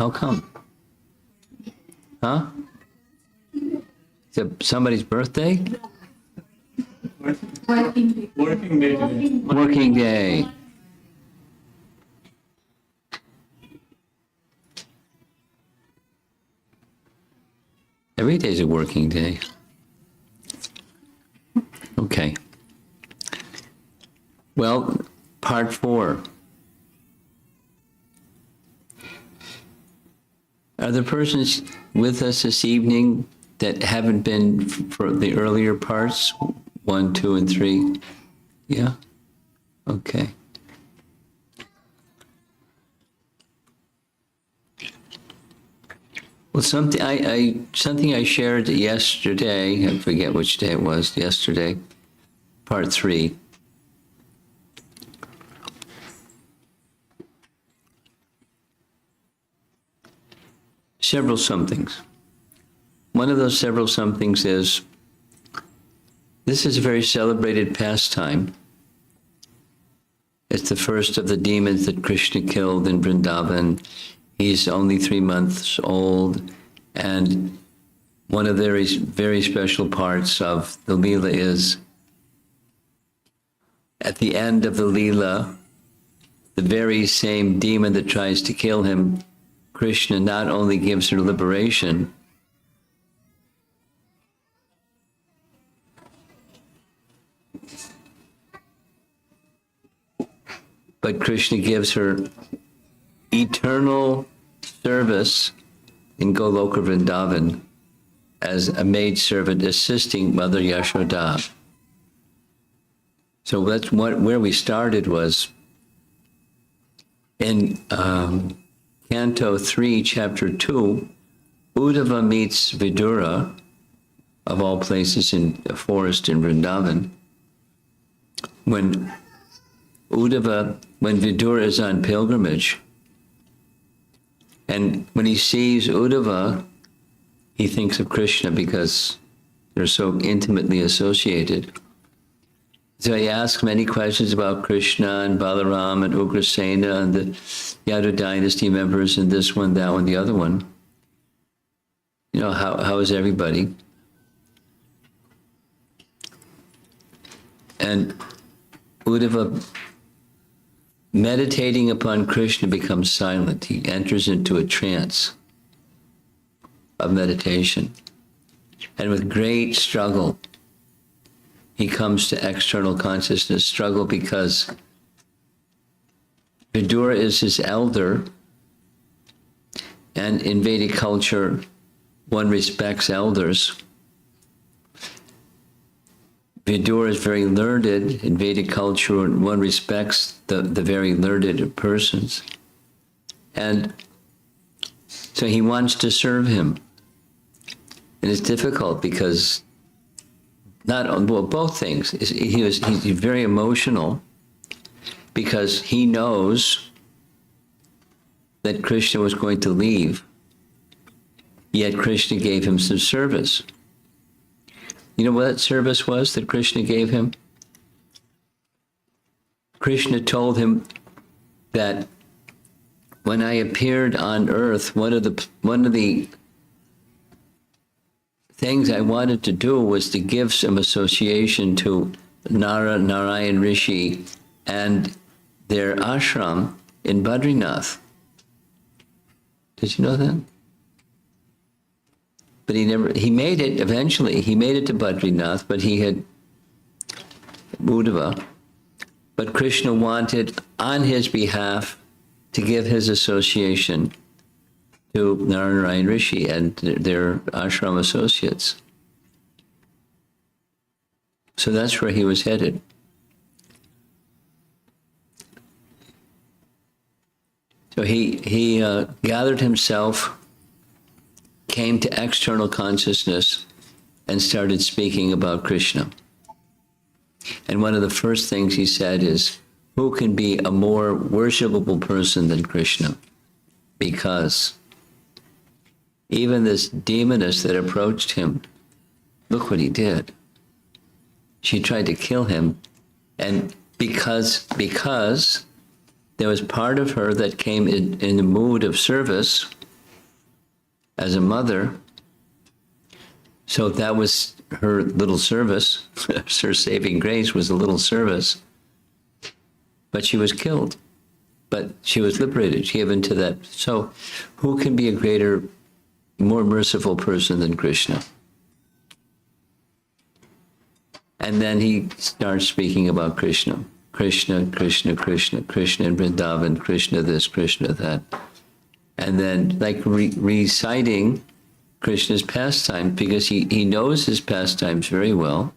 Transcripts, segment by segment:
How come? Huh? Is it somebody's birthday? Working day today. Working day. Every day's a working day. Okay. Well, part 4. Are there persons with us this evening that haven't been for the earlier parts, 1, 2, and 3? Yeah? Okay. Well, something I shared yesterday, I forget which day it was, yesterday, part 3. Several somethings. One of those several somethings is, this is a very celebrated pastime. It's the first of the demons that Krishna killed in Vrindavan. He's only 3 months old, and one of the very, very special parts of the Leela is, at the end of the Leela, the very same demon that tries to kill him, Krishna not only gives her liberation, but Krishna gives her eternal service in Goloka Vrindavan as a maidservant assisting Mother Yashoda. So that's where we started, was in Canto 3, Chapter 2, Uddhava meets Vidura, of all places in a forest in Vrindavan. When Vidura is on pilgrimage, and when he sees Uddhava, he thinks of Krishna because they're so intimately associated. So he asks many questions about Krishna and Balaram and Ugrasena and the Yadu dynasty members and this one, that one, the other one. You know, how is everybody? And Uddhava, meditating upon Krishna, becomes silent. He enters into a trance of meditation. And with great struggle, he comes to external consciousness. Struggle because Vidura is his elder, and in Vedic culture, one respects elders. Vidura is very learned. In Vedic culture, one respects the very learned persons. And so he wants to serve him. And it's difficult because both things. He's very emotional because he knows that Krishna was going to leave, yet Krishna gave him some service. You know what that service was that Krishna gave him? Krishna told him that when I appeared on earth, one of the things I wanted to do was to give some association to Narayan Rishi and their ashram in Badrinath. Did you know that? But he made it eventually. He made it to Badrinath, but he had Uddhava. But Krishna wanted, on his behalf, to give his association to Narayan Rishi and their ashram associates. So that's where he was headed. So he gathered himself, came to external consciousness, and started speaking about Krishna. And one of the first things he said is, who can be a more worshipable person than Krishna? Because even this demoness that approached him, look what he did. She tried to kill him, and because there was part of her that came in the mood of service, as a mother. So that was her little service. Her saving grace was a little service. But she was killed. But she was liberated, given to that. So who can be a greater, more merciful person than Krishna? And then he starts speaking about Krishna. Krishna, Krishna, Krishna, Krishna in Vrindavan, Krishna this, Krishna that. And then like reciting Krishna's pastime, because he knows his pastimes very well.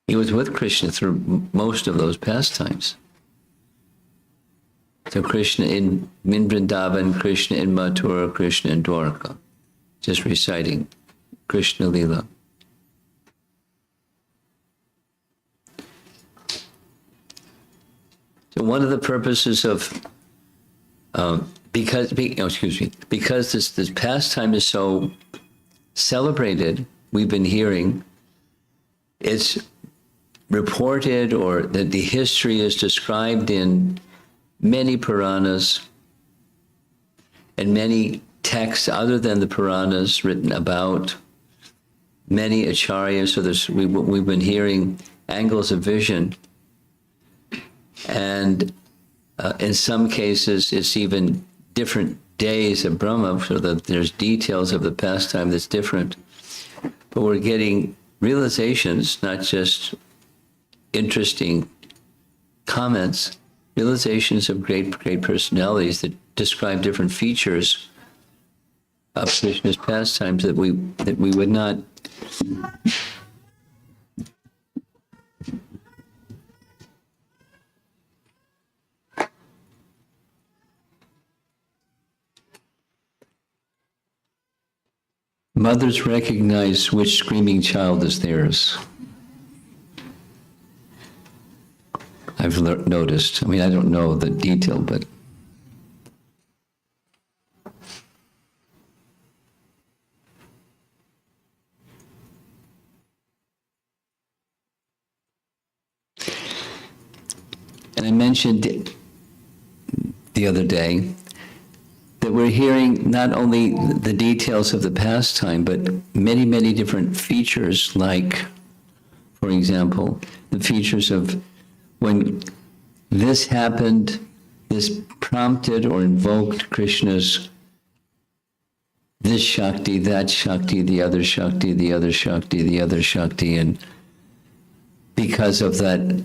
He was with Krishna through most of those pastimes. So Krishna in Vrindavan, Krishna in Mathura, Krishna in Dwarka. Just reciting Krishna Lila. So one of the purposes of, because this pastime is so celebrated, we've been hearing, it's reported, or that the history is described in many Puranas and many texts other than the Puranas written about many acharyas. So we've been hearing angles of vision. And in some cases, it's even different days of Brahma, so that there's details of the pastime that's different. But we're getting realizations, not just interesting comments, realizations of great personalities that describe different features of Krishna's pastimes that we would not mothers recognize which screaming child is theirs. I've noticed. I mean, I don't know the detail, but and I mentioned the other day that we're hearing not only the details of the pastime, but many, many different features, like, for example, the features of when this happened, this prompted or invoked Krishna's this Shakti, that Shakti, the other Shakti, the other Shakti, the other Shakti, and because of that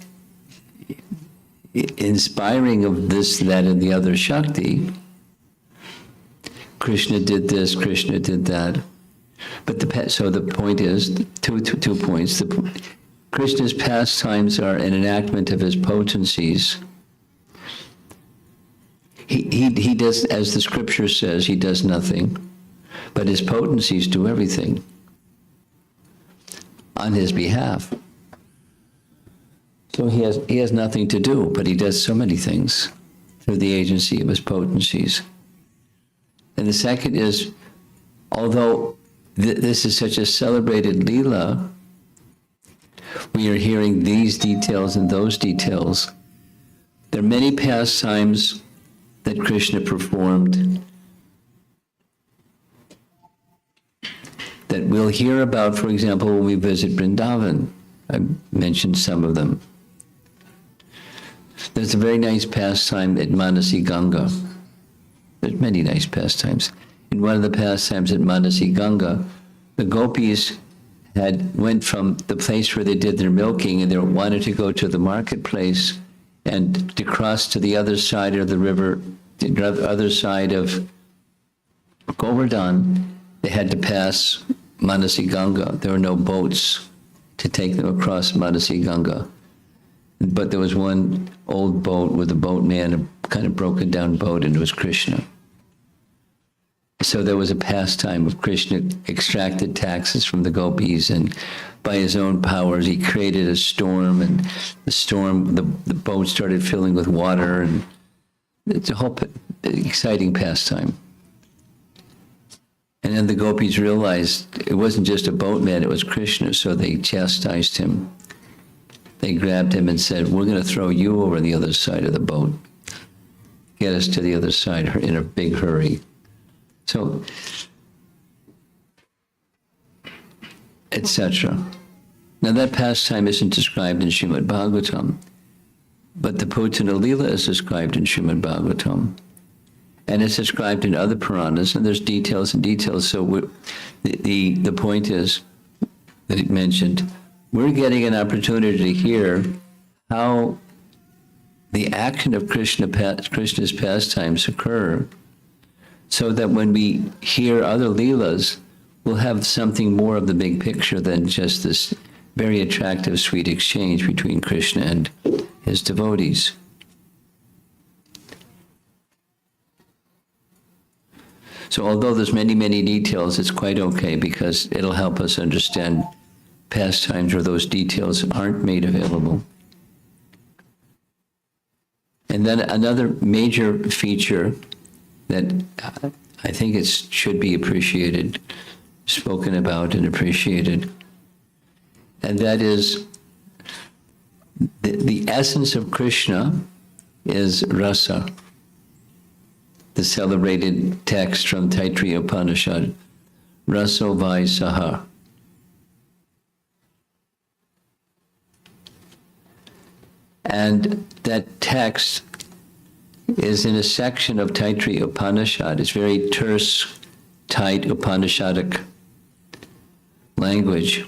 inspiring of this, that, and the other Shakti, Krishna did this, Krishna did that. But so the point is, two points. Krishna's pastimes are an enactment of his potencies. He does, as the scripture says, he does nothing, but his potencies do everything on his behalf. So he has nothing to do, but he does so many things through the agency of his potencies. And the second is, although this is such a celebrated Leela, we are hearing these details and those details. There are many pastimes that Krishna performed that we'll hear about, for example, when we visit Vrindavan. I mentioned some of them. There's a very nice pastime at Manasi Ganga. There's many nice pastimes. In one of the pastimes at Manasi Ganga, the gopis went from the place where they did their milking, and they wanted to go to the marketplace, and to cross to the other side of the river, the other side of Govardhan, they had to pass Manasi Ganga. There were no boats to take them across Manasi Ganga. But there was one old boat with a boatman, a kind of broken down boat, and it was Krishna. So there was a pastime of Krishna extracted taxes from the gopis, and by his own powers he created a storm, and the boat started filling with water, and it's a whole exciting pastime. And then the gopis realized it wasn't just a boatman, it was Krishna, so they chastised him. They grabbed him and said, "We're going to throw you over the other side of the boat. get us to the other side in a big hurry. So, etc. Now that pastime isn't described in Srimad Bhagavatam, but the Putana Lila is described in Srimad Bhagavatam. And it's described in other Puranas, and there's details and details. So the point is that it mentioned, we're getting an opportunity to hear how the action of Krishna's pastimes occur, so that when we hear other Leelas, we'll have something more of the big picture than just this very attractive, sweet exchange between Krishna and his devotees. So although there's many, many details, it's quite okay, because it'll help us understand pastimes where those details aren't made available. And then another major feature that I think it should be appreciated, spoken about and appreciated, and that is the essence of Krishna is rasa. The celebrated text from Taittiriya Upanishad, Raso Vai Saha. And that text is in a section of Taittiriya Upanishad. It's very terse, tight Upanishadic language.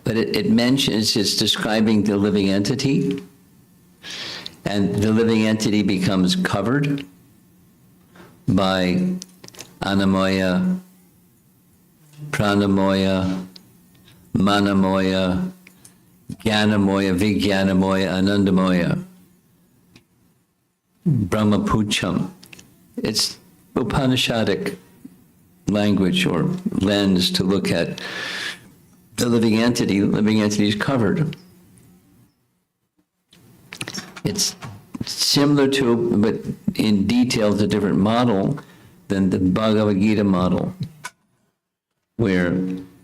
But it mentions, it's describing the living entity, and the living entity becomes covered by Anamoya, Pranamoya, Manamoya, Jnanamoya, Vijnanamoya, Anandamoya, Brahmapucham. It's Upanishadic language or lens to look at the living entity. The living entity is covered. It's similar to, but in detail, it's a different model than the Bhagavad Gita model, where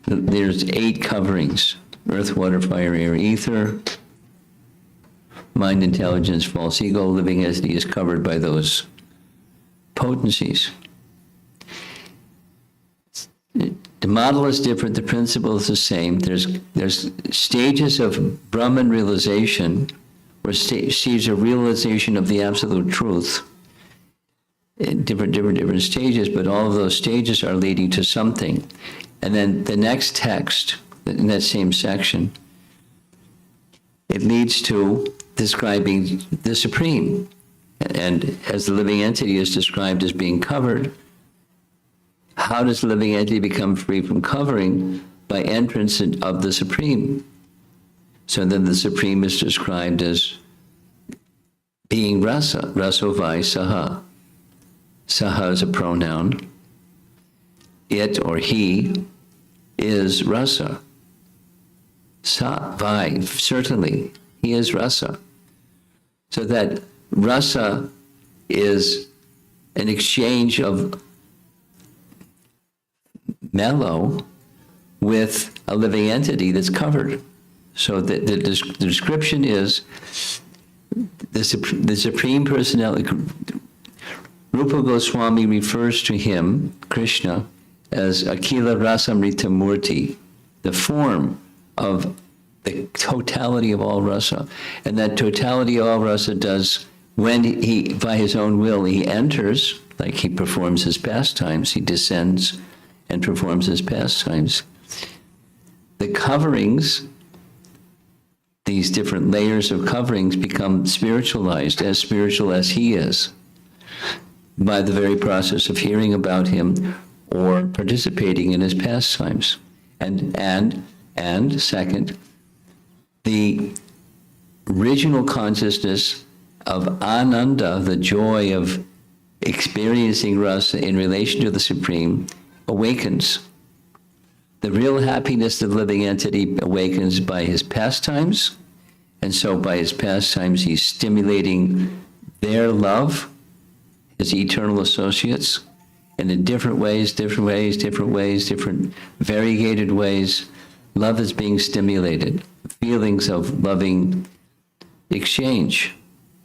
there's 8 coverings: earth, water, fire, air, ether, mind, intelligence, false ego. Living entity is covered by those potencies. The model is different, the principle is the same. There's stages of Brahman realization, or stages of realization of the absolute truth, in different stages, but all of those stages are leading to something. And then the next text, in that same section, it leads to describing the Supreme. And as the living entity is described as being covered, how does the living entity become free from covering? By entrance of the Supreme. So then the Supreme is described as being rasa, raso vai saha. Saha is a pronoun. It or he is rasa. Sa vai, certainly, he is rasa. So that rasa is an exchange of mellow with a living entity that's covered. So the description is the Supreme Personality. Rupa Goswami refers to him, Krishna, as Akila Rasamrita Murti, the form of the totality of all rasa. And that totality of all rasa does, when he, by his own will, he enters, like he performs his pastimes, he descends and performs his pastimes. The coverings, these different layers of coverings, become spiritualized, as spiritual as he is, by the very process of hearing about him or participating in his pastimes. And second, the original consciousness of ananda, the joy of experiencing rasa in relation to the Supreme, awakens. The real happiness of the living entity awakens by his pastimes, and so by his pastimes he's stimulating their love, his eternal associates, and in different variegated ways, love is being stimulated. Feelings of loving exchange,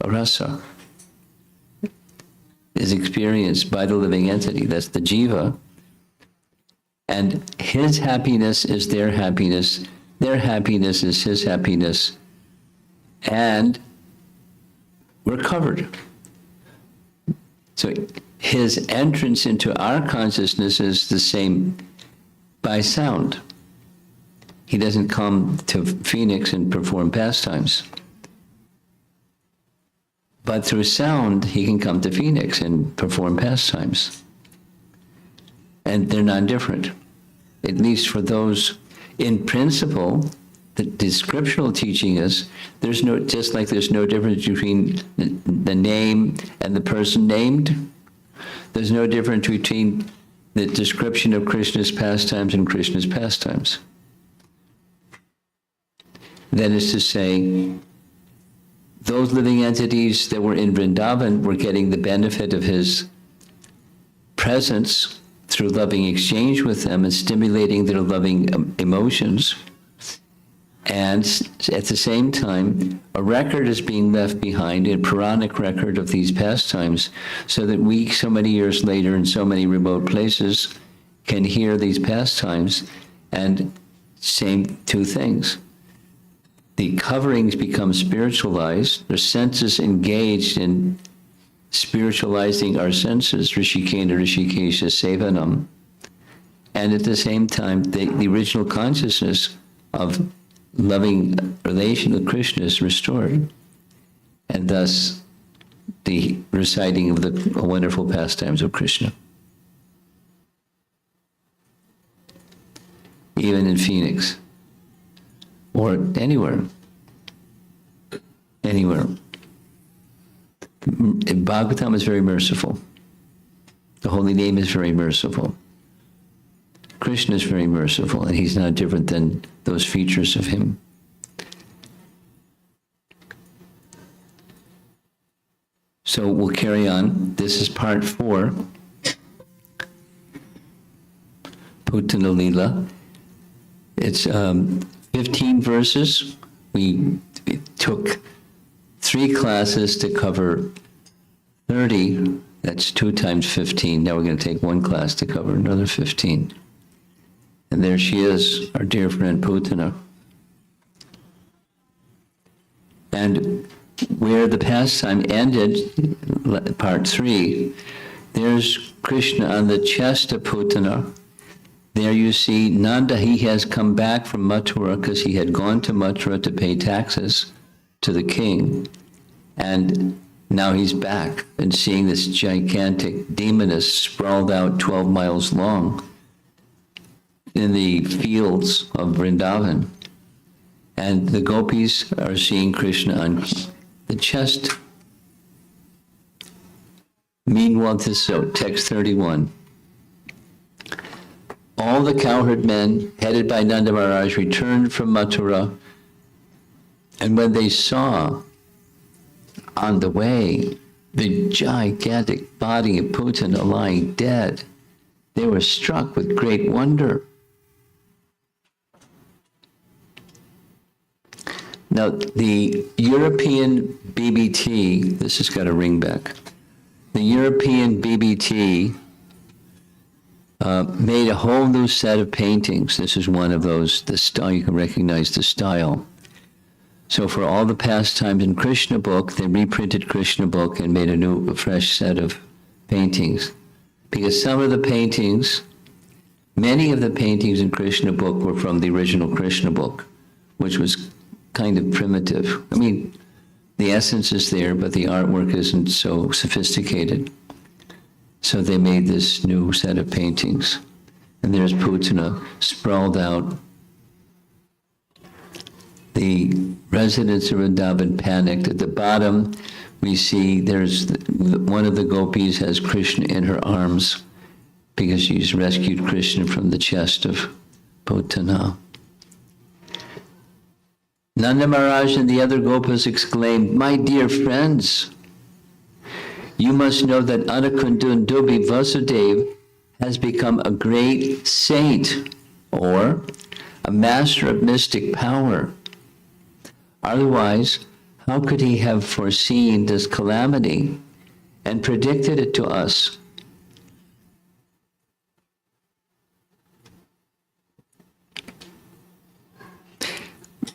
rasa. is experienced by the living entity. That's the jiva. And his happiness is their happiness is his happiness, and we're covered. So his entrance into our consciousness is the same by sound. He doesn't come to Phoenix and perform pastimes. But through sound, he can come to Phoenix and perform pastimes. And they're non-different, at least for those in principle. The scriptural teaching is there's no, just like there's no difference between the name and the person named, there's no difference between the description of Krishna's pastimes and Krishna's pastimes. That is to say, those living entities that were in Vrindavan were getting the benefit of his presence through loving exchange with them and stimulating their loving emotions. And at the same time, a record is being left behind, a Puranic record of these pastimes, so that we, so many years later, in so many remote places, can hear these pastimes and same two things. The coverings become spiritualized, the senses engaged in spiritualizing our senses, Rishikena Rishikesha Sevanam, and at the same time, the original consciousness of loving relation with Krishna is restored, and thus the reciting of the wonderful pastimes of Krishna. Even in Phoenix, or anywhere. Bhagavatam is very merciful. The holy name is very merciful. Krishna is very merciful, and he's not different than those features of him. So we'll carry on. This is part 4, Putana Lila. It's 15 verses. We took 3 classes to cover 30. That's 2 times 15. Now we're going to take 1 class to cover another 15. And there she is, our dear friend Putana. And where the pastime ended, part 3, there's Krishna on the chest of Putana. There you see Nanda, he has come back from Mathura because he had gone to Mathura to pay taxes to the king. And now he's back and seeing this gigantic demoness sprawled out 12 miles long in the fields of Vrindavan. And the gopis are seeing Krishna on the chest. Meanwhile, text 31. All the cowherd men, headed by Nanda Maharaj, returned from Mathura, and when they saw on the way the gigantic body of Putana lying dead, they were struck with great wonder. Now, the European BBT, this has got a ring back. The European BBT made a whole new set of paintings. This is one of those, the style, you can recognize the style. So for all the pastimes in Krishna book, they reprinted Krishna book and made a fresh set of paintings. Because some of the paintings, many of the paintings in Krishna book were from the original Krishna book, which was kind of primitive. I mean, the essence is there, but the artwork isn't so sophisticated. So they made this new set of paintings. And there's Putana sprawled out. The residents of Vrindavan panicked. At the bottom, we see there's one of the gopis has Krishna in her arms because she's rescued Krishna from the chest of Putana. Nanda Maharaj and the other gopas exclaimed, "My dear friends, you must know that Anakundundubi Vasudev has become a great saint, or a master of mystic power. Otherwise, how could he have foreseen this calamity and predicted it to us.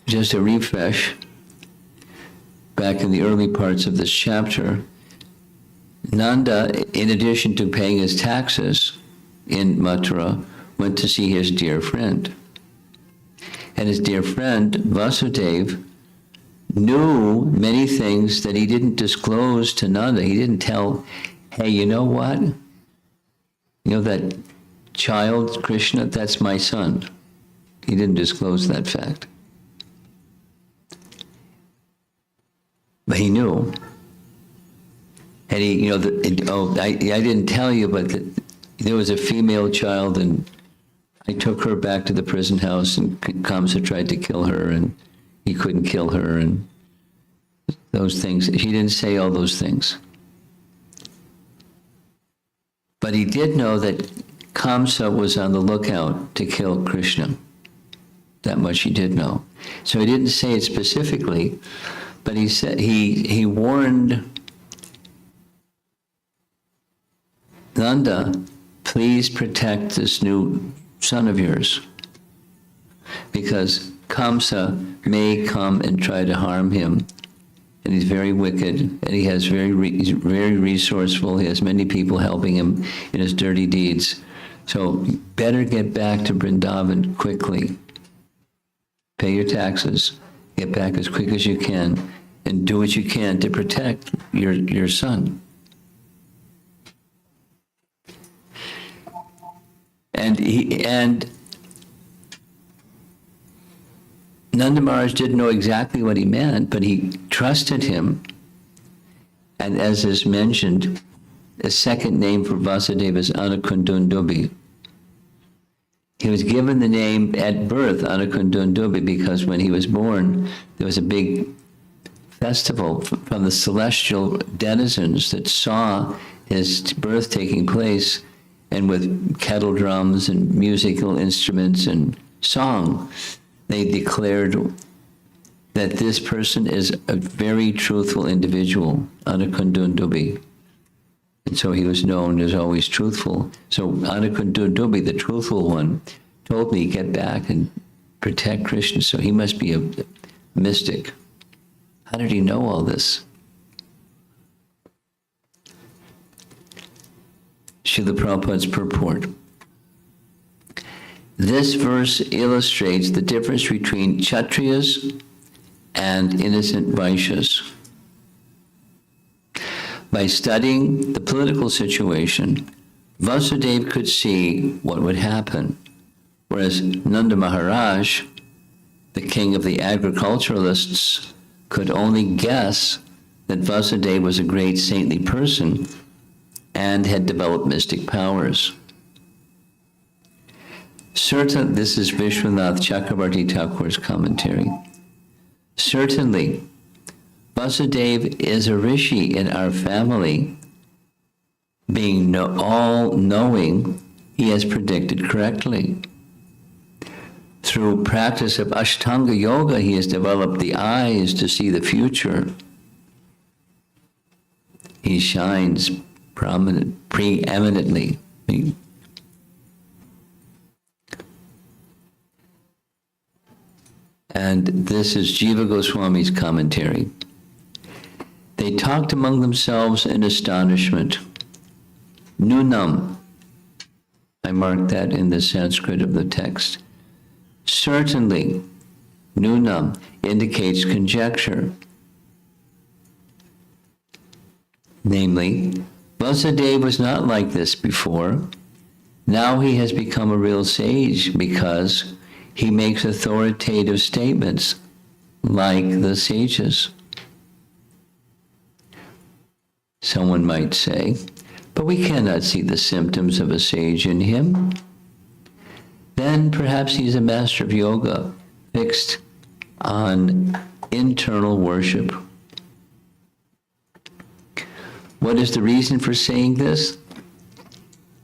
Just a refresh, back in the early parts of this chapter, Nanda, in addition to paying his taxes in Mathura, went to see his dear friend. And his dear friend, Vasudeva, knew many things that he didn't disclose to Nanda. He didn't tell, hey, you know what? You know that child, Krishna, that's my son. He didn't disclose that fact. But he knew. And he, you know, I didn't tell you, but there was a female child, and I took her back to the prison house, and Kamsa tried to kill her, and he couldn't kill her, and those things. He didn't say all those things. But he did know that Kamsa was on the lookout to kill Krishna. That much he did know. So he didn't say it specifically, but he said he warned Nanda, please protect this new son of yours, because Kamsa may come and try to harm him, and he's very wicked, and he's very resourceful. He has many people helping him in his dirty deeds. So better get back to Vrindavan quickly. Pay your taxes, get back as quick as you can, and do what you can to protect your son. And Nanda Maharaj didn't know exactly what he meant, but he trusted him. And as is mentioned, the second name for Vasudeva is Anukundundubi. He was given the name at birth, Anukundundubi, because when he was born, there was a big festival from the celestial denizens that saw his birth taking place, and with kettle drums and musical instruments and song, they declared that this person is a very truthful individual, Anukundundubi. And so he was known as always truthful. So Anukundundubi, the truthful one, told me, get back and protect Krishna. So he must be a mystic. How did he know all this? Srila Prabhupada's purport. This verse illustrates the difference between Kshatriyas and innocent Vaishyas. By studying the political situation, Vasudeva could see what would happen, whereas Nanda Maharaj, the king of the agriculturalists, could only guess that Vasudeva was a great saintly person and had developed mystic powers. Certain, this is Vishwanath Chakravarti Thakur's commentary. Certainly, Vasudeva is a rishi in our family. Being all-knowing, he has predicted correctly. Through practice of Ashtanga Yoga, he has developed the eyes to see the future. He shines preeminently. And this is Jiva Goswami's commentary. They talked among themselves in astonishment. Nunam, I marked that in the Sanskrit of the text. Certainly, Nunam indicates conjecture. Namely, Vasudeva was not like this before. Now he has become a real sage because he makes authoritative statements like the sages. Someone might say, but we cannot see the symptoms of a sage in him. Then perhaps he's a master of yoga, fixed on internal worship. What is the reason for saying this?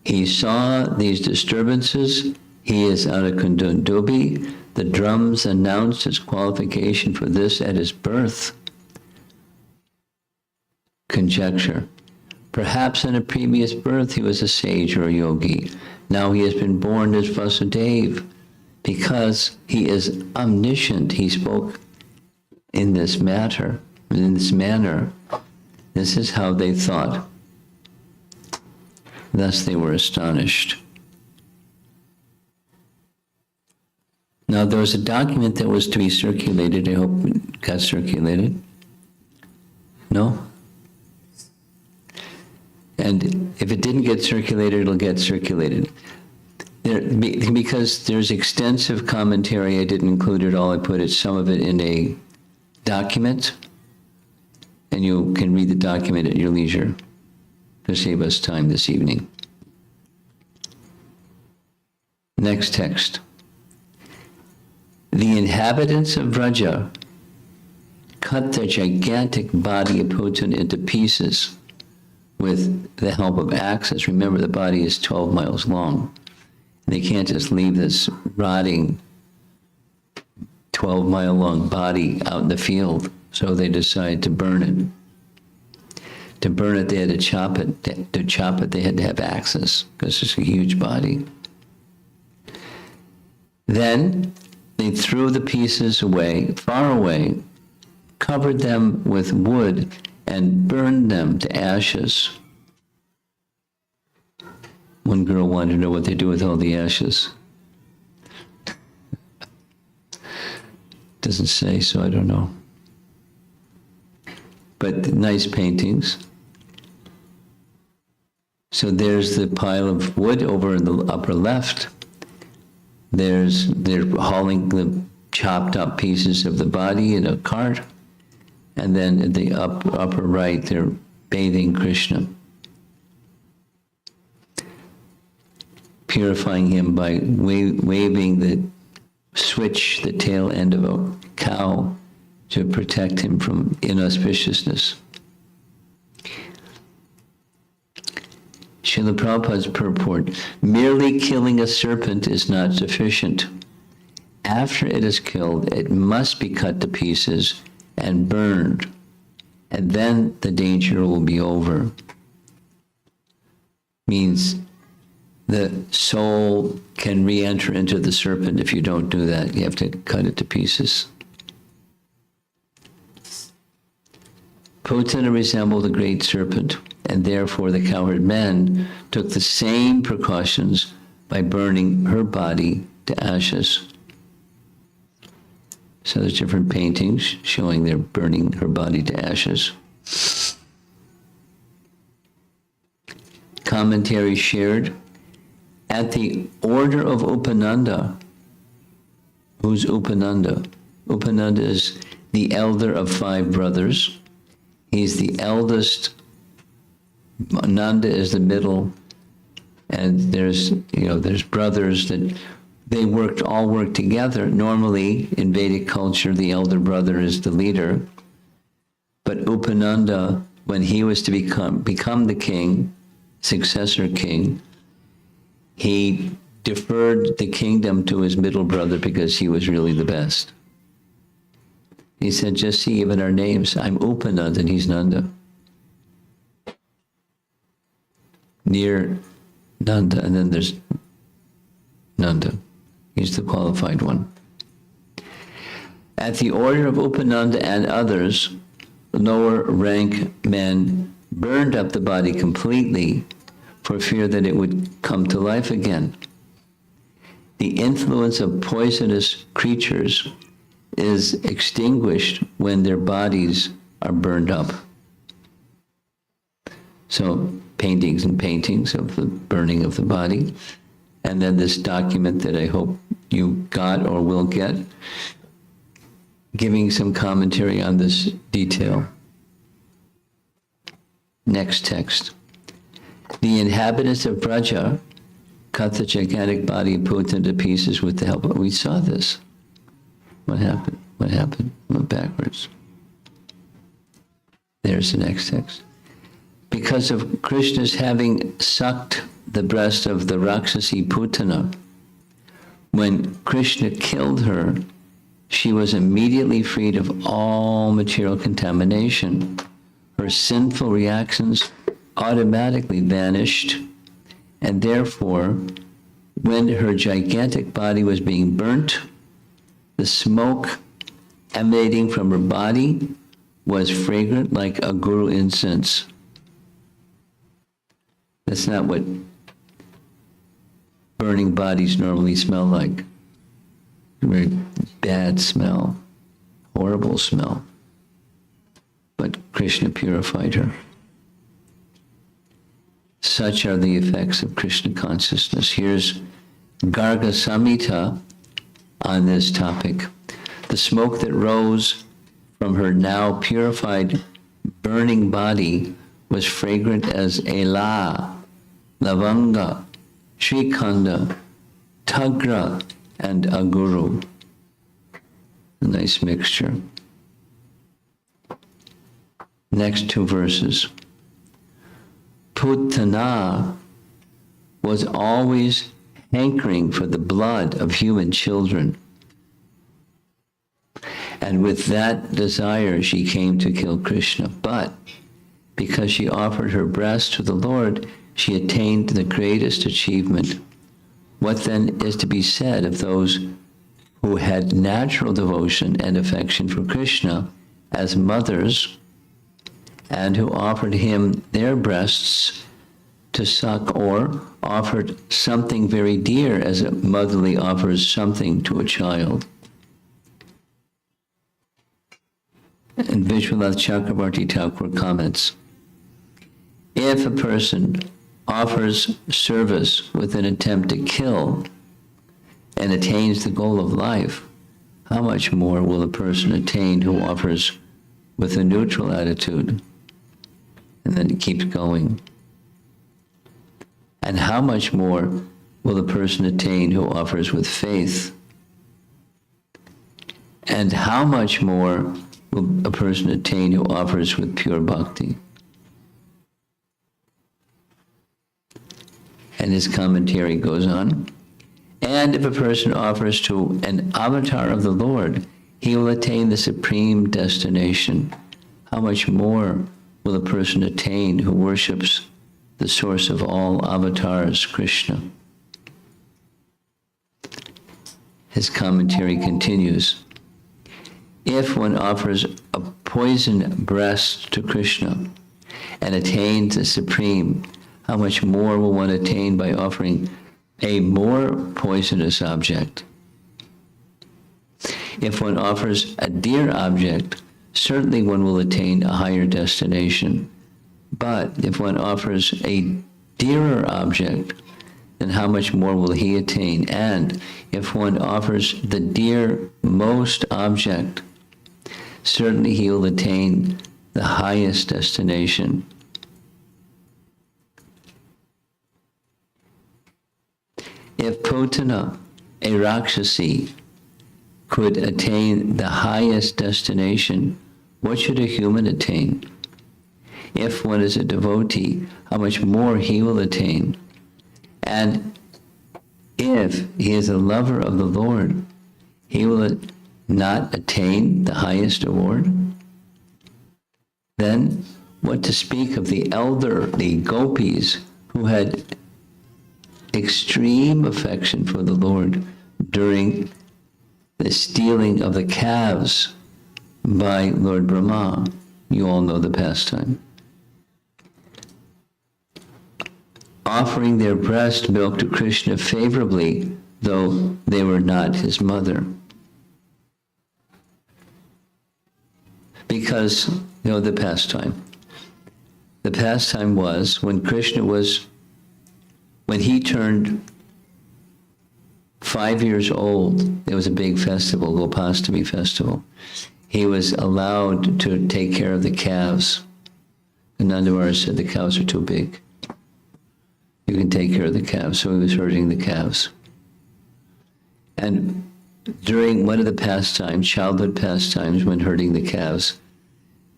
He saw these disturbances. He is Anukundundubi. The drums announced his qualification for this at his birth. Conjecture. Perhaps in a previous birth he was a sage or a yogi. Now he has been born as Vasudeva. Because he is omniscient, he spoke in this manner. This is how they thought. Thus they were astonished. Now there was a document that was to be circulated. I hope it got circulated. No? And if it didn't get circulated, it'll get circulated. Because there's extensive commentary, I didn't include it all. I put some of it in a document, and you can read the document at your leisure to save us time this evening. Next text. The inhabitants of Vraja cut the gigantic body of Putana into pieces with the help of axes. Remember, the body is 12 miles long. They can't just leave this rotting 12-mile-long body out in the field, so they decided to burn it. To burn it, they had to chop it. To chop it, they had to have axes, because it's a huge body. Then they threw the pieces away, far away, covered them with wood, and burned them to ashes. One girl wanted to know what they do with all the ashes. Doesn't say, so I don't know. But nice paintings. So there's the pile of wood over in the upper left. They're hauling the chopped up pieces of the body in a cart. And then at the upper right, they're bathing Krishna, purifying him by waving the switch, the tail end of a cow, to protect him from inauspiciousness. Srila Prabhupada's purport: merely killing a serpent is not sufficient. After it is killed, it must be cut to pieces and burned, and then the danger will be over. Means the soul can re-enter into the serpent. If you don't do that, you have to cut it to pieces. Putana resembled a great serpent, and therefore the cowherd men took the same precautions by burning her body to ashes. So there's different paintings showing they're burning her body to ashes. Commentary shared. At the order of Upananda, who's Upananda? Upananda is the elder of 5 brothers. He's the eldest. Nanda is the middle, and there's brothers that they all work together. Normally, in Vedic culture, the elder brother is the leader. But Upananda, when he was to become the king, successor king, he deferred the kingdom to his middle brother because he was really the best. He said, just see even our names. I'm Upananda and he's Nanda. Near Nanda, and then there's Nanda. He's the qualified one. At the order of Upananda and others, lower rank men burned up the body completely for fear that it would come to life again. The influence of poisonous creatures is extinguished when their bodies are burned up. So paintings of the burning of the body. And then this document that I hope you got or will get, giving some commentary on this detail. Next text. The inhabitants of Vraja cut the gigantic body of Putana to pieces with the help of... We saw this. What happened? Went backwards. There's the next text. Because of Krishna's having sucked the breast of the Rakshasi Putana, when Krishna killed her, she was immediately freed of all material contamination. Her sinful reactions automatically vanished, and therefore, when her gigantic body was being burnt, the smoke emanating from her body was fragrant like a guru incense. That's not what burning bodies normally smell like. Very bad smell, horrible smell. But Krishna purified her. Such are the effects of Krishna consciousness. Here's Garga Samhita on this topic. The smoke that rose from her now purified, burning body was fragrant as ela, lavanga, shrikanda, tagra, and aguru. A nice mixture. Next two verses. Putana was always hankering for the blood of human children. And with that desire, she came to kill Krishna. But because she offered her breast to the Lord, she attained the greatest achievement. What then is to be said of those who had natural devotion and affection for Krishna as mothers, and who offered him their breasts to suck, or offered something very dear as a motherly offers something to a child? And Vishwanath Chakrabarti Thakur comments, if a person offers service with an attempt to kill and attains the goal of life, how much more will a person attain who offers with a neutral attitude? And then it keeps going. And how much more will a person attain who offers with faith? And how much more will a person attain who offers with pure bhakti? And his commentary goes on. And if a person offers to an avatar of the Lord, he will attain the supreme destination. How much more will a person attain who worships the source of all avatars, Krishna? His commentary continues. If one offers a poison breast to Krishna and attains the supreme, how much more will one attain by offering a more poisonous object? If one offers a dear object, certainly one will attain a higher destination. But if one offers a dearer object, then how much more will he attain? And if one offers the dear most object, certainly he will attain the highest destination. If Putana, a Rakshasi, could attain the highest destination, what should a human attain? If one is a devotee, how much more he will attain? And if he is a lover of the Lord, he will not attain the highest award? Then what to speak of the elderly gopis who had extreme affection for the Lord during the stealing of the calves by Lord Brahma? You all know the pastime. Offering their breast milk to Krishna favorably, though they were not his mother. Because, you know, the pastime. The pastime was when he turned 5 years old, there was a big festival, Gopastami festival. He was allowed to take care of the calves. And Nandamara said the cows are too big. You can take care of the calves. So he was herding the calves. And during one of the pastimes, childhood pastimes, when herding the calves,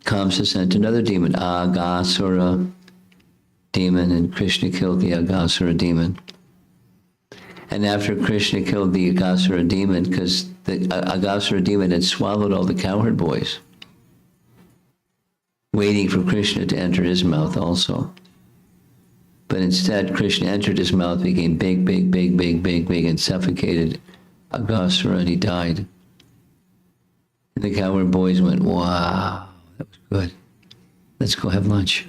Kamsa sent another demon, Agasura demon, and Krishna killed the Agasura demon. And after Krishna killed the Agasura demon, because the Agasura demon had swallowed all the cowherd boys, waiting for Krishna to enter his mouth also. But instead, Krishna entered his mouth, became big, big, big, big, big, big, and suffocated Aghasura, and he died. And the cowherd boys went, wow, that was good. Let's go have lunch.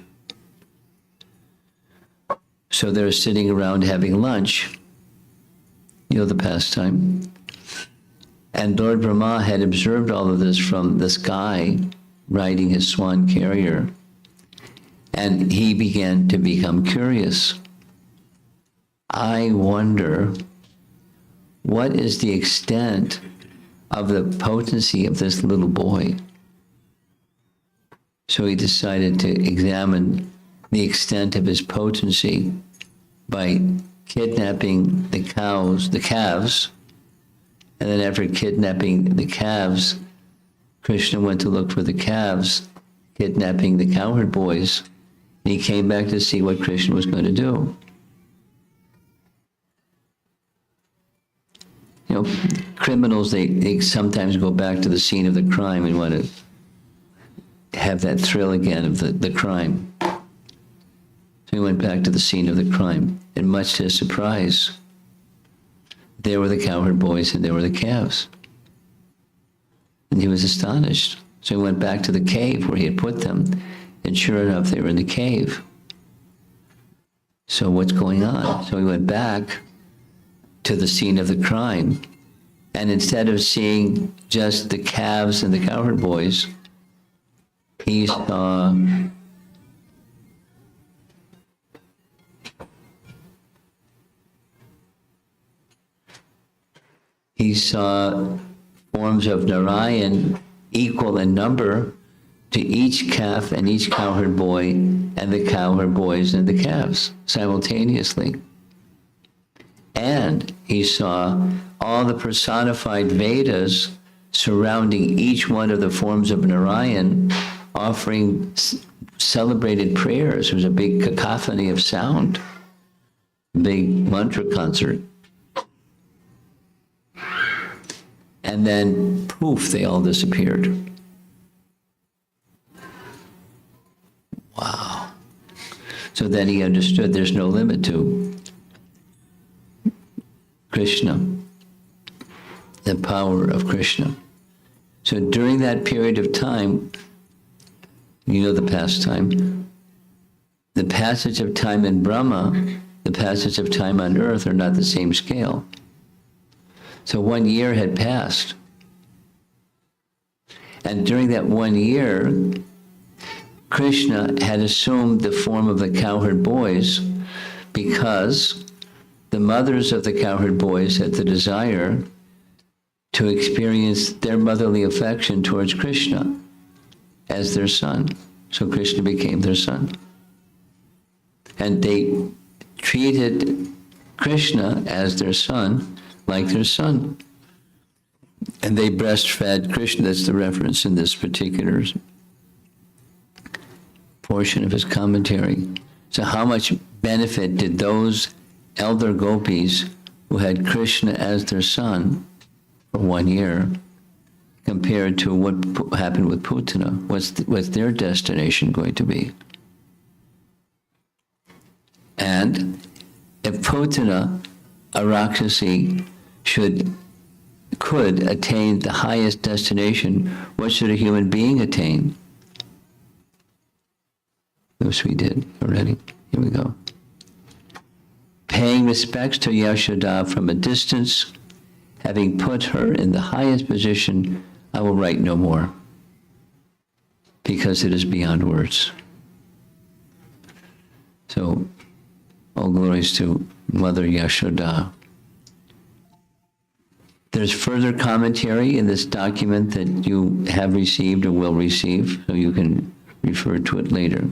So they're sitting around having lunch, you know, the pastime. And Lord Brahma had observed all of this from the sky, riding his swan carrier. And he began to become curious. I wonder, what is the extent of the potency of this little boy? So he decided to examine the extent of his potency by kidnapping the calves, and then after kidnapping the calves, Krishna went to look for the calves, kidnapping the cowherd boys, and he came back to see what Krishna was going to do. You know, criminals, they sometimes go back to the scene of the crime and want to have that thrill again of the crime. So he went back to the scene of the crime, and much to his surprise, there were the cowherd boys and there were the calves. And he was astonished. So he went back to the cave where he had put them, and sure enough, they were in the cave. So what's going on? So he went back to the scene of the crime, and instead of seeing just the calves and the cowherd boys, he saw forms of Narayan equal in number to each calf and each cowherd boy, and the cowherd boys and the calves simultaneously. And he saw all the personified Vedas surrounding each one of the forms of Narayan, offering celebrated prayers. It was a big cacophony of sound, big mantra concert. And then, poof, they all disappeared. Wow. So then he understood there's no limit to Krishna, the power of Krishna. So during that period of time, you know the pastime, the passage of time in Brahma, the passage of time on earth are not the same scale. So 1 year had passed. And during that 1 year, Krishna had assumed the form of the cowherd boys because the mothers of the cowherd boys had the desire to experience their motherly affection towards Krishna as their son. So Krishna became their son. And they treated Krishna as their son, like their son. And they breastfed Krishna. That's the reference in this particular portion of his commentary. So how much benefit did those elder gopis who had Krishna as their son for 1 year compared to what happened with Putana? What's their destination going to be? And if Putana, a Rakshasi, could attain the highest destination, what should a human being attain? Which we did already. Here we go. Paying respects to Yashoda from a distance, having put her in the highest position, I will write no more, because it is beyond words. So, all glories to Mother Yashoda. There's further commentary in this document that you have received or will receive, so you can refer to it later.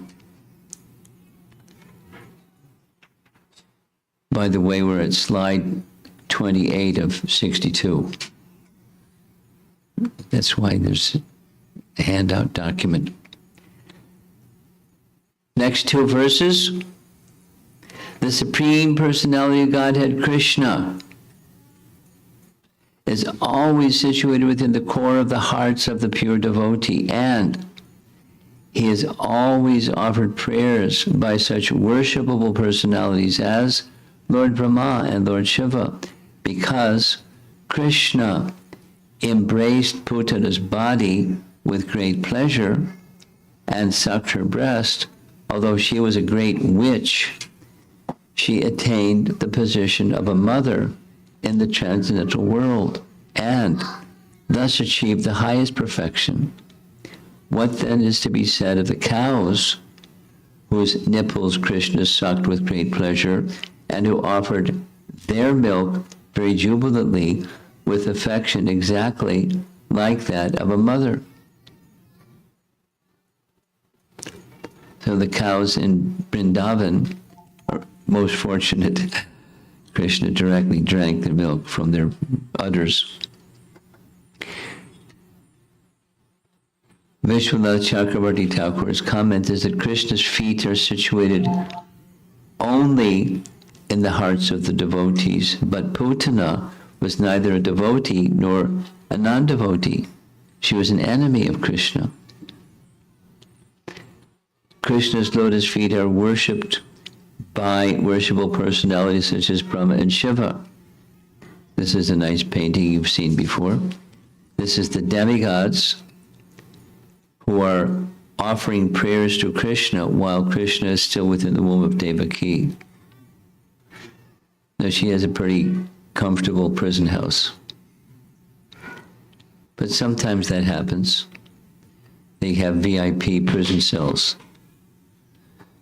By the way, we're at slide 28 of 62. That's why there's a handout document. Next 2 verses. The Supreme Personality of Godhead, Krishna, is always situated within the core of the hearts of the pure devotee, and he has always offered prayers by such worshipable personalities as Lord Brahma and Lord Shiva, because Krishna embraced Putana's body with great pleasure and sucked her breast. Although she was a great witch, she attained the position of a mother in the transcendental world and thus achieved the highest perfection. What then is to be said of the cows whose nipples Krishna sucked with great pleasure and who offered their milk very jubilantly with affection exactly like that of a mother? So the cows in Vrindavan are most fortunate. Krishna directly drank the milk from their udders. Vishwanath Chakravarti Thakur's comment is that Krishna's feet are situated only in the hearts of the devotees, but Putana was neither a devotee nor a non-devotee. She was an enemy of Krishna. Krishna's lotus feet are worshipped by worshipable personalities such as Brahma and Shiva. This is a nice painting you've seen before. This is the demigods who are offering prayers to Krishna while Krishna is still within the womb of Devaki. Now she has a pretty comfortable prison house. But sometimes that happens. They have VIP prison cells.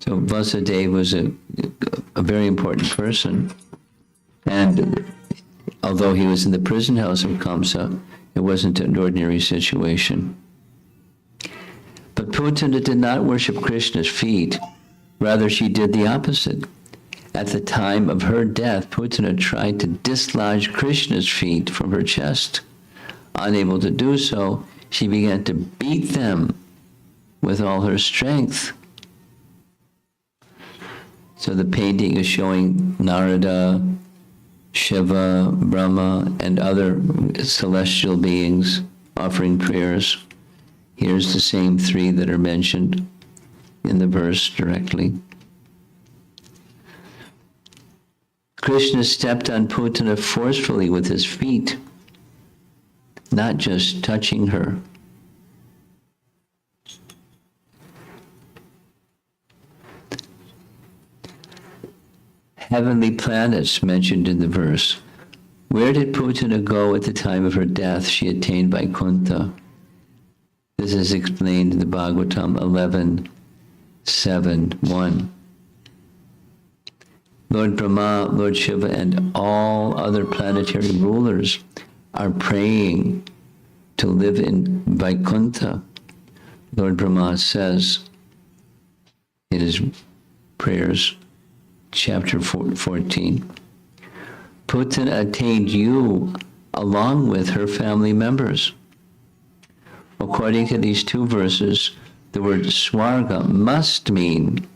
So Vasudeva was a very important person. And although he was in the prison house of Kamsa, it wasn't an ordinary situation. But Putana did not worship Krishna's feet. Rather, she did the opposite. At the time of her death, Putana tried to dislodge Krishna's feet from her chest. Unable to do so, she began to beat them with all her strength. So the painting is showing Narada, Shiva, Brahma, and other celestial beings offering prayers. Here's the same three that are mentioned in the verse directly. Krishna stepped on Putana forcefully with his feet, not just touching her. Heavenly planets mentioned in the verse. Where did Putana go at the time of her death? She attained Vaikuntha. This is explained in the Bhagavatam 11:7:1. Lord Brahma, Lord Shiva, and all other planetary rulers are praying to live in Vaikuntha. Lord Brahma says in his prayers, chapter 14, Putana attained you along with her family members. According to these two verses, the word Swarga must mean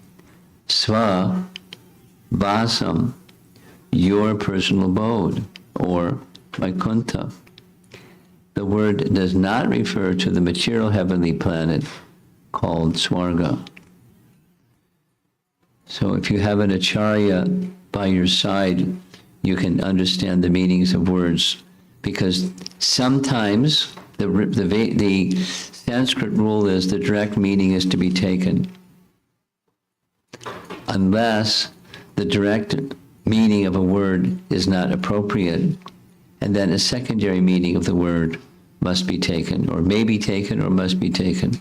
Sva Vasam, your personal abode, or Vaikuntha. The word does not refer to the material heavenly planet called Swarga. So if you have an acharya by your side, you can understand the meanings of words, because sometimes the Sanskrit rule is the direct meaning is to be taken, unless the direct meaning of a word is not appropriate, and then a secondary meaning of the word must be taken, or may be taken, or must be taken.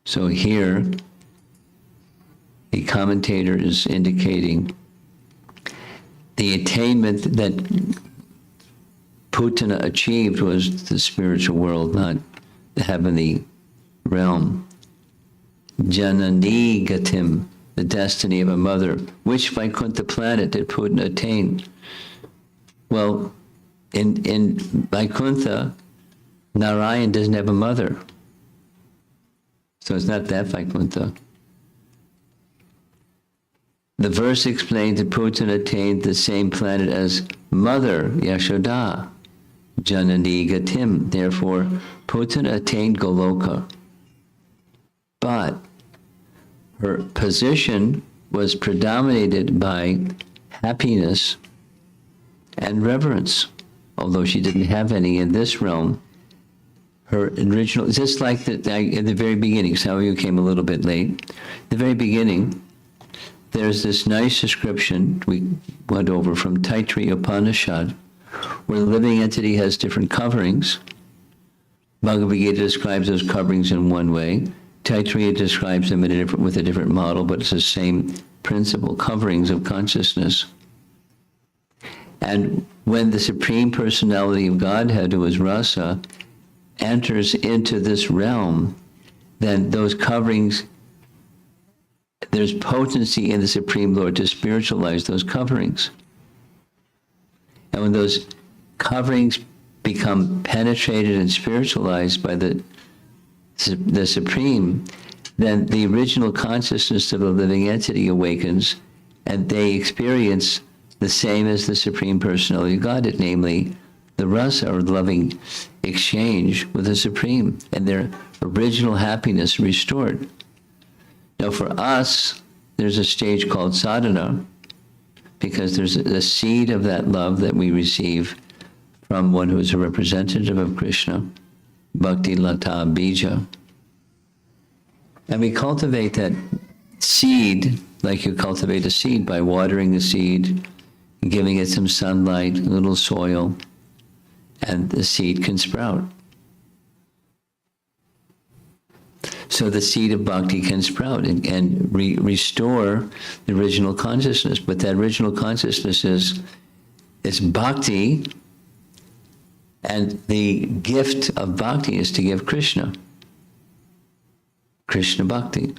So here, the commentator is indicating the attainment that Putana achieved was the spiritual world, not the heavenly realm. Janani Gatim, the destiny of a mother. Which Vaikuntha planet did Putana attain? Well, in Vaikuntha, Narayan doesn't have a mother. So it's not that Vaikuntha. The verse explains that Putana attained the same planet as Mother Yashoda, Janani Gatim. Therefore, Putana attained Goloka. But her position was predominated by happiness and reverence. Although she didn't have any in this realm, her original, just like in the very beginning, some of you came a little bit late, the very beginning, there's this nice description we went over from Taittiriya Upanishad, where the living entity has different coverings. Bhagavad Gita describes those coverings in one way. Taittiriya describes them with a different model, but it's the same principle, coverings of consciousness. And when the Supreme Personality of Godhead, who is Rasa, enters into this realm, then those coverings, there's potency in the Supreme Lord to spiritualize those coverings. And when those coverings become penetrated and spiritualized by the Supreme, then the original consciousness of the living entity awakens, and they experience the same as the Supreme Personality of Godhead, namely the rasa, or loving exchange with the Supreme, and their original happiness restored. Now for us, there's a stage called sadhana, because there's a seed of that love that we receive from one who is a representative of Krishna, Bhakti Lata Bija. And we cultivate that seed like you cultivate a seed, by watering the seed, giving it some sunlight, a little soil, and the seed can sprout. So the seed of bhakti can sprout and restore the original consciousness. But that original consciousness is bhakti, and the gift of bhakti is to give Krishna. Krishna bhakti.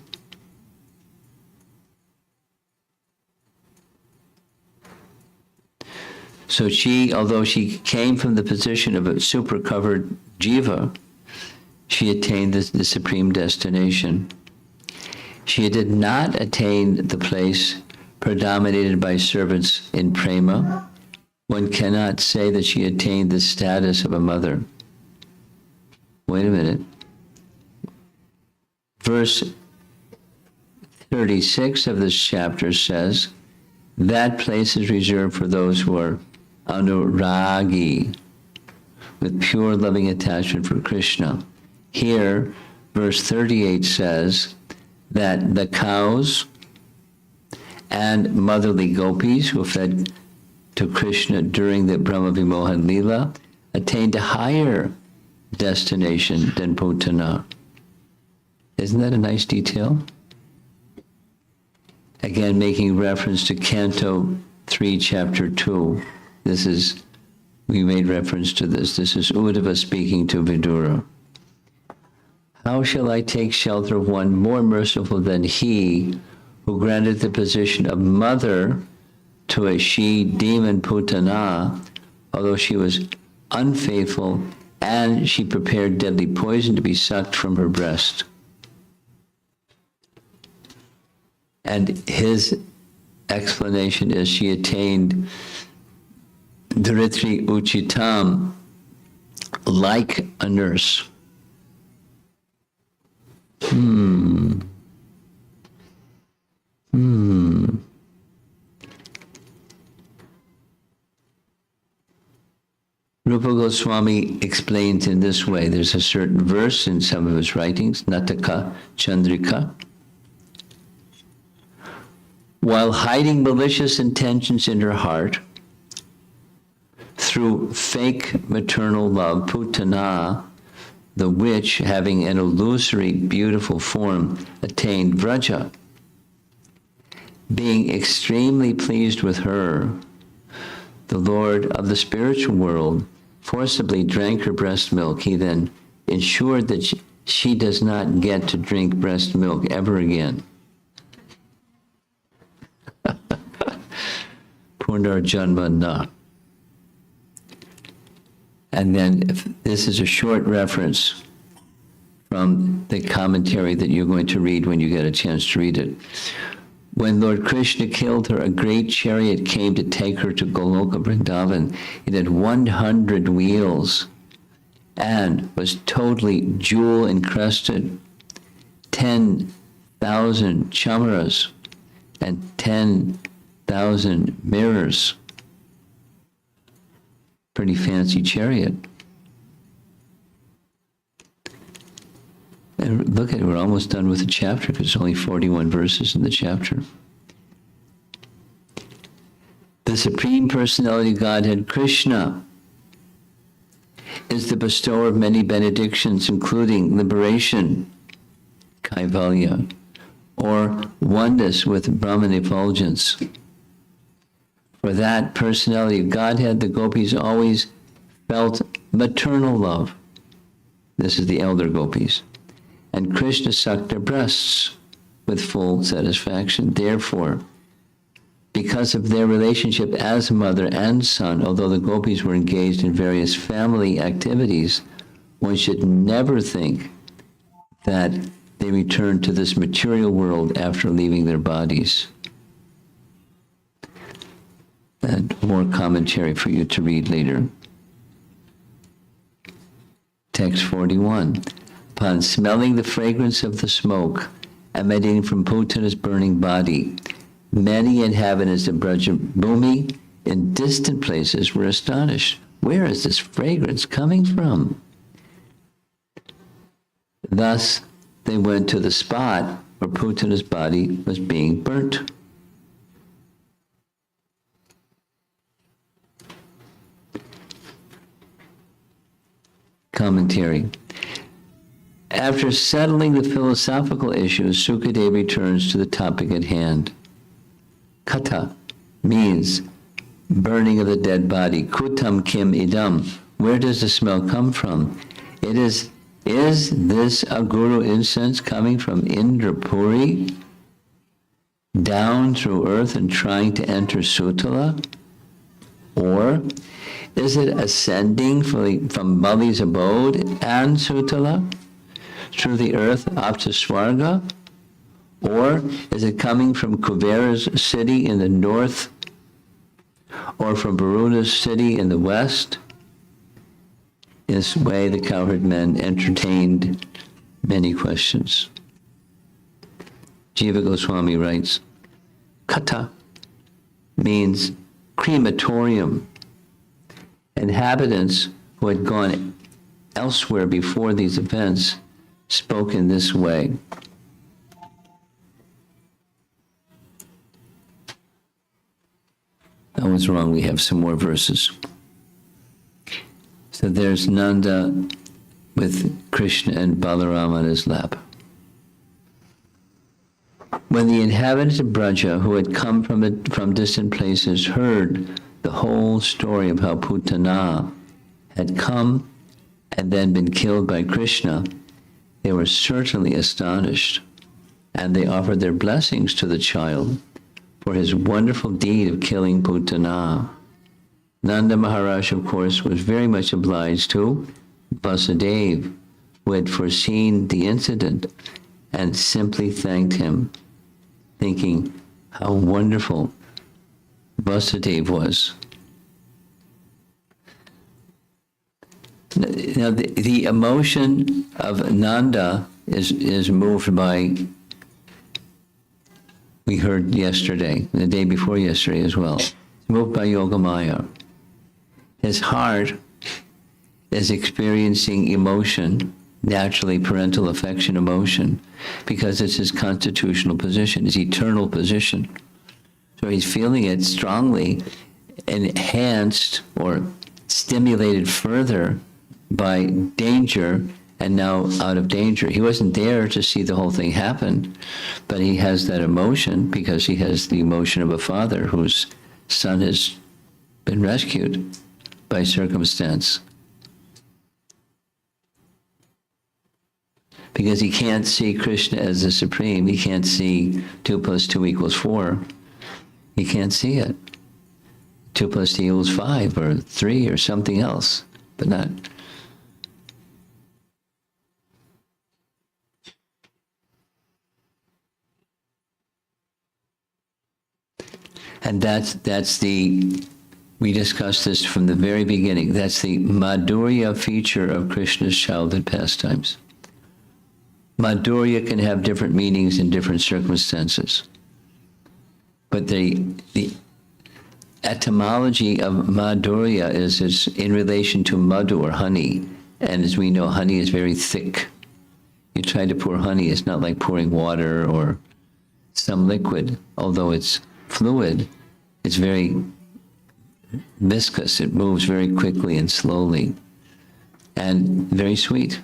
So she, although she came from the position of a super-covered jiva, she attained the supreme destination. She did not attain the place predominated by servants in prema. One cannot say that she attained the status of a mother. Wait a minute. Verse 36 of this chapter says, that place is reserved for those who are anuragi, with pure loving attachment for Krishna. Here, verse 38 says that the cows and motherly gopis who fed to Krishna during the Brahma Vimohan Leela attained a higher destination than Putana. Isn't that a nice detail? Again, making reference to Canto 3, Chapter 2. We made reference to this. This is Uddhava speaking to Vidura. How shall I take shelter of one more merciful than he who granted the position of mother to a she-demon Putana, although she was unfaithful and she prepared deadly poison to be sucked from her breast? And his explanation is she attained Dharitri Uchitam like a nurse. Rupa Goswami explains in this way. There's a certain verse in some of his writings, Nataka Chandrika. While hiding malicious intentions in her heart, through fake maternal love, Putana, the witch, having an illusory, beautiful form, attained Vraja. Being extremely pleased with her, the Lord of the spiritual world forcibly drank her breast milk. He then ensured that she does not get to drink breast milk ever again. Punarjanma na. And then this is a short reference from the commentary that you're going to read when you get a chance to read it. When Lord Krishna killed her, a great chariot came to take her to Goloka Vrindavan. It had 100 wheels and was totally jewel encrusted, 10,000 chamaras and 10,000 mirrors. Pretty fancy chariot. And look at it, we're almost done with the chapter because there's only 41 verses in the chapter. The Supreme Personality of Godhead, Krishna, is the bestower of many benedictions, including liberation, kaivalya, or oneness with Brahman effulgence. For that personality of Godhead, the gopis always felt maternal love. This is the elder gopis. And Krishna sucked their breasts with full satisfaction. Therefore, because of their relationship as mother and son, although the gopis were engaged in various family activities, one should never think that they returned to this material world after leaving their bodies. And more commentary for you to read later. Text 41. Upon smelling the fragrance of the smoke emanating from Putana's burning body, many inhabitants of Brajabhumi in distant places were astonished. Where is this fragrance coming from? Thus, they went to the spot where Putana's body was being burnt. Commentary. After settling the philosophical issues, Sukadeva returns to the topic at hand. Kata means burning of the dead body. Kutam kim idam. Where does the smell come from? Is this a guru incense coming from Indrapuri down through earth and trying to enter Sutala? Or is it ascending from Bali's abode and Sutala through the earth up to Swarga? Or is it coming from Kuvera's city in the north or from Baruda's city in the west? In this way, the cowherd men entertained many questions. Jiva Goswami writes, Kata means crematorium. Inhabitants who had gone elsewhere before these events spoke in this way. That was wrong. We have some more verses. So there's Nanda with Krishna and Balaram on his lap. When the inhabitants of Braja, who had come from distant places, heard the whole story of how Putana had come and then been killed by Krishna, they were certainly astonished, and they offered their blessings to the child for his wonderful deed of killing Putana. Nanda Maharaj, of course, was very much obliged to Vasudeva, who had foreseen the incident, and simply thanked him, thinking how wonderful Vasudeva was. Now, the emotion of Nanda is moved by, we heard yesterday, the day before yesterday as well, moved by Yogamaya. His heart is experiencing emotion, naturally parental affection emotion, because it's his constitutional position, his eternal position. So he's feeling it strongly enhanced or stimulated further by danger, and now out of danger. He wasn't there to see the whole thing happen, but he has that emotion because he has the emotion of a father whose son has been rescued by circumstance. Because he can't see Krishna as the supreme, he can't see 2 + 2 = 4. He can't see it. 2 + 2 = 5 or 3 or something else, but not. And we discussed this from the very beginning. That's the Madhurya feature of Krishna's childhood pastimes. Madhurya can have different meanings in different circumstances. But the etymology of Madhurya is in relation to madhu, or honey. And as we know, honey is very thick. You try to pour honey, it's not like pouring water or some liquid. Although it's fluid, it's very viscous. It moves very quickly and slowly, and very sweet.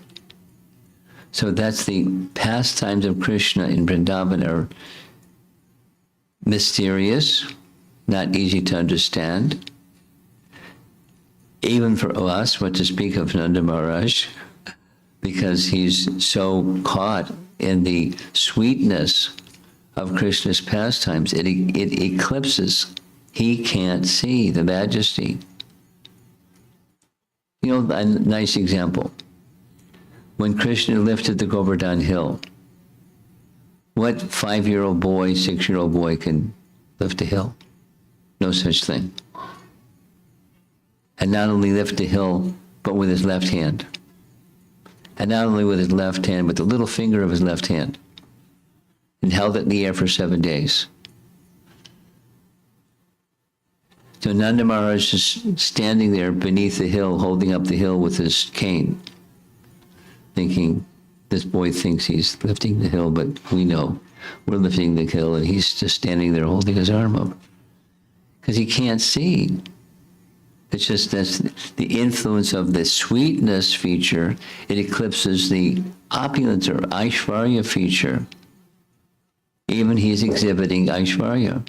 So that's the pastimes of Krishna in Vrindavan are mysterious, not easy to understand. Even for us, what to speak of Nanda Maharaj, because he's so caught in the sweetness of Krishna's pastimes, it eclipses. He can't see the majesty. You know, a nice example. When Krishna lifted the Govardhan hill, what 5-year-old boy, 6-year-old boy can lift a hill? No such thing. And not only lift a hill, but with his left hand. And not only with his left hand, but the little finger of his left hand. And held it in the air for 7 days. So Nanda Maharaj is standing there beneath the hill, holding up the hill with his cane, thinking, this boy thinks he's lifting the hill, but we know we're lifting the hill, and he's just standing there holding his arm up. Because he can't see. It's just that's the influence of the sweetness feature. It eclipses the opulence or Aishvarya feature. Even he's exhibiting Aishvarya.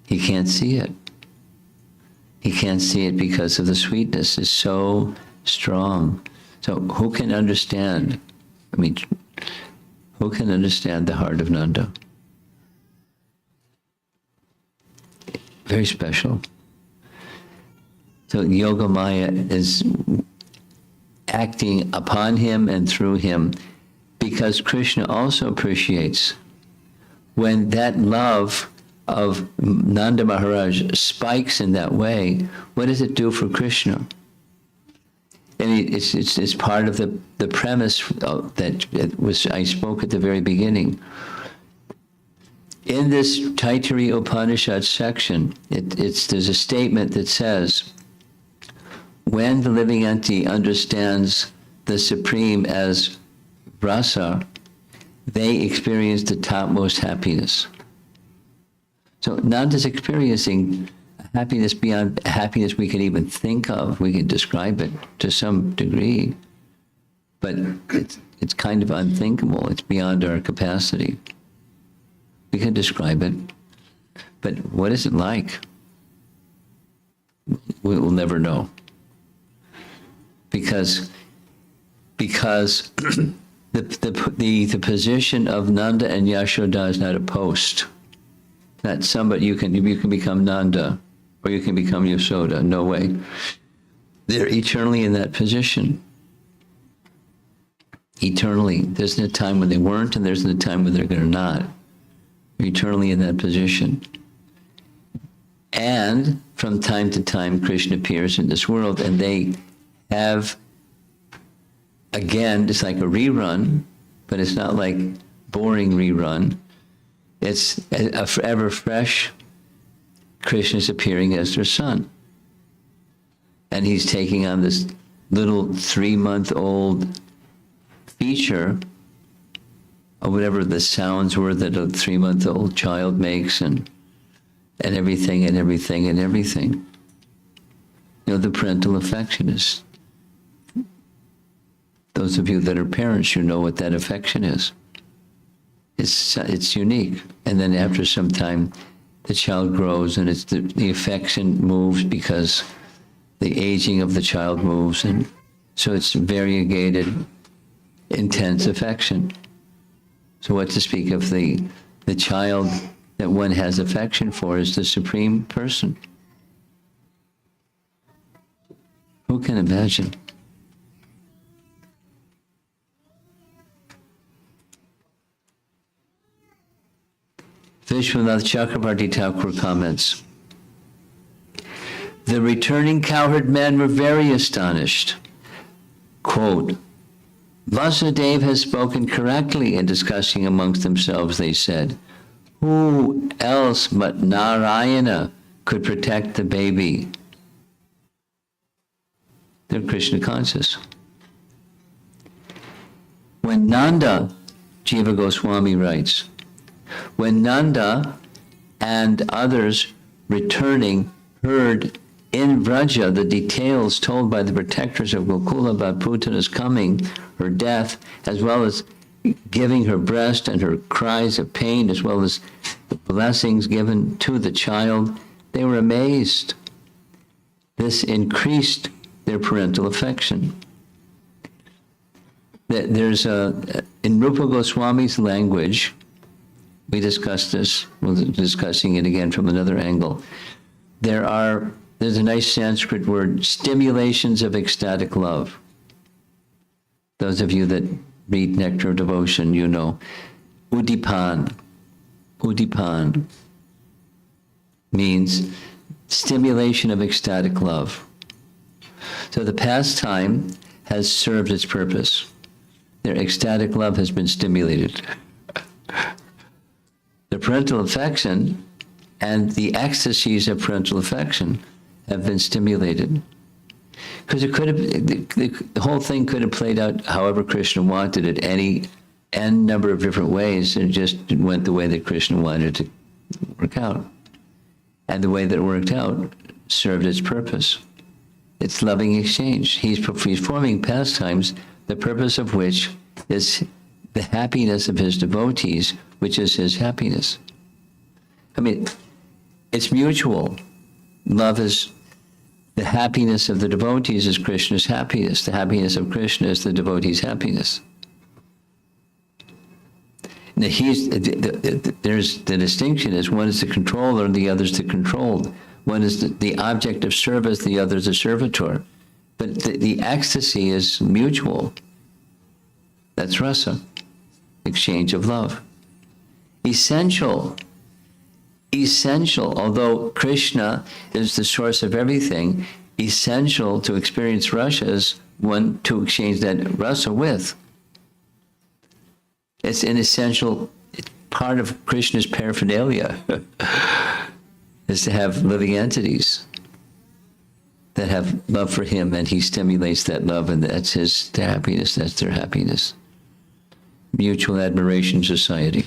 He can't see it. He can't see it because of the sweetness. It's so strong. So who can understand? I mean, who can understand the heart of Nanda? Very special. So Yoga Maya is acting upon him and through him, because Krishna also appreciates when that love of Nanda Maharaj spikes in that way. What does it do for Krishna? And it's part of the premise that I spoke at the very beginning. In this Taittiriya Upanishad section, there's a statement that says, when the living entity understands the Supreme as rasa, they experience the topmost happiness. So Nanda's experiencing happiness beyond happiness we can even think of. We can describe it to some degree, but it's kind of unthinkable. It's beyond our capacity. We can describe it, but what is it like? We will never know. Because the position of Nanda and Yashoda is not a post. Not somebody you can become Nanda or you can become Yashoda. No way. They're eternally in that position. Eternally. There's no time when they weren't, and there's no time when they're going to not. They're eternally in that position. And from time to time, Krishna appears in this world, and they have, again, it's like a rerun, but it's not like boring rerun. It's a forever fresh. Krishna's appearing as their son. And he's taking on this little 3-month-old feature of whatever the sounds were that a 3-month-old child makes, and everything. You know, the parental affection is, those of you that are parents, you know what that affection is. It's unique. And then after some time, the child grows, and the affection moves because the aging of the child moves, and so it's variegated, intense affection. So what to speak of the child that one has affection for is the Supreme Person. Who can imagine? Vishwanath Chakravarti Thakur comments, the returning cowherd men were very astonished. Quote, Vasudeva has spoken correctly in discussing amongst themselves, they said. Who else but Narayana could protect the baby? They're Krishna conscious. When Nanda, Jiva Goswami writes, when Nanda and others returning heard in Vraja the details told by the protectors of Gokula about Putana's coming, her death, as well as giving her breast and her cries of pain, as well as the blessings given to the child, they were amazed. This increased their parental affection. There's in Rupa Goswami's language, we discussed this, we're discussing it again from another angle. There's a nice Sanskrit word, stimulations of ecstatic love. Those of you that read Nectar of Devotion, you know. Udipan means stimulation of ecstatic love. So the pastime has served its purpose. Their ecstatic love has been stimulated. The parental affection and the ecstasies of parental affection have been stimulated. Because it could have, the whole thing could have played out however Krishna wanted it, any n number of different ways, and it just went the way that Krishna wanted it to work out. And the way that it worked out served its purpose. It's loving exchange. He's performing pastimes, the purpose of which is the happiness of his devotees, which is his happiness. I mean, it's mutual. Love is the happiness of the devotees is Krishna's happiness. The happiness of Krishna is the devotee's happiness. Now there's the distinction is one is the controller and the other is the controlled. One is the object of service, the other is a servitor. But the ecstasy is mutual. That's rasa, exchange of love. Essential, although Krishna is the source of everything, essential to experience rasa is one to exchange that rasa with. It's an essential part of Krishna's paraphernalia, is to have living entities that have love for him, and he stimulates that love, and that's his happiness, that's their happiness. Mutual admiration society.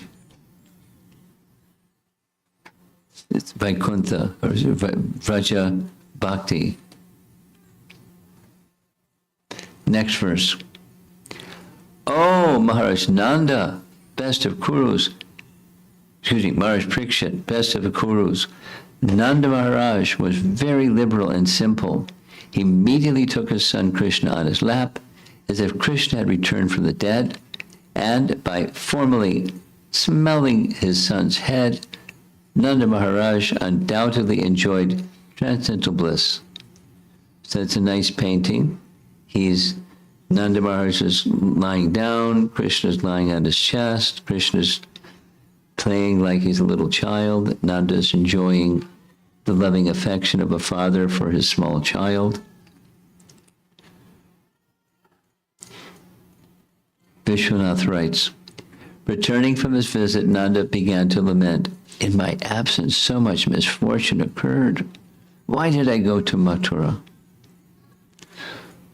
It's Vaikuntha, or Vraja Bhakti. Next verse. Oh, Maharaj Nanda, best of Kurus. Maharaj Parikshit, best of the Kurus. Nanda Maharaj was very liberal and simple. He immediately took his son Krishna on his lap, as if Krishna had returned from the dead, and by formally smelling his son's head, Nanda Maharaj undoubtedly enjoyed transcendental bliss. So it's a nice painting. Nanda Maharaj is lying down, Krishna is lying on his chest, Krishna is playing like he's a little child, Nanda is enjoying the loving affection of a father for his small child. Vishwanath writes, returning from his visit, Nanda began to lament, in my absence so much misfortune occurred. Why did I go to Mathura?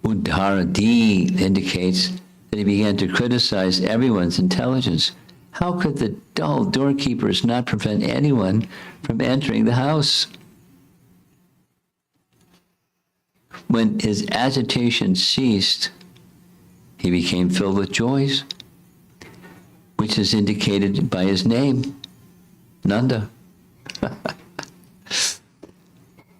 Uddharadi indicates that he began to criticize everyone's intelligence. How could the dull doorkeepers not prevent anyone from entering the house? When his agitation ceased, he became filled with joys, which is indicated by his name, Nanda.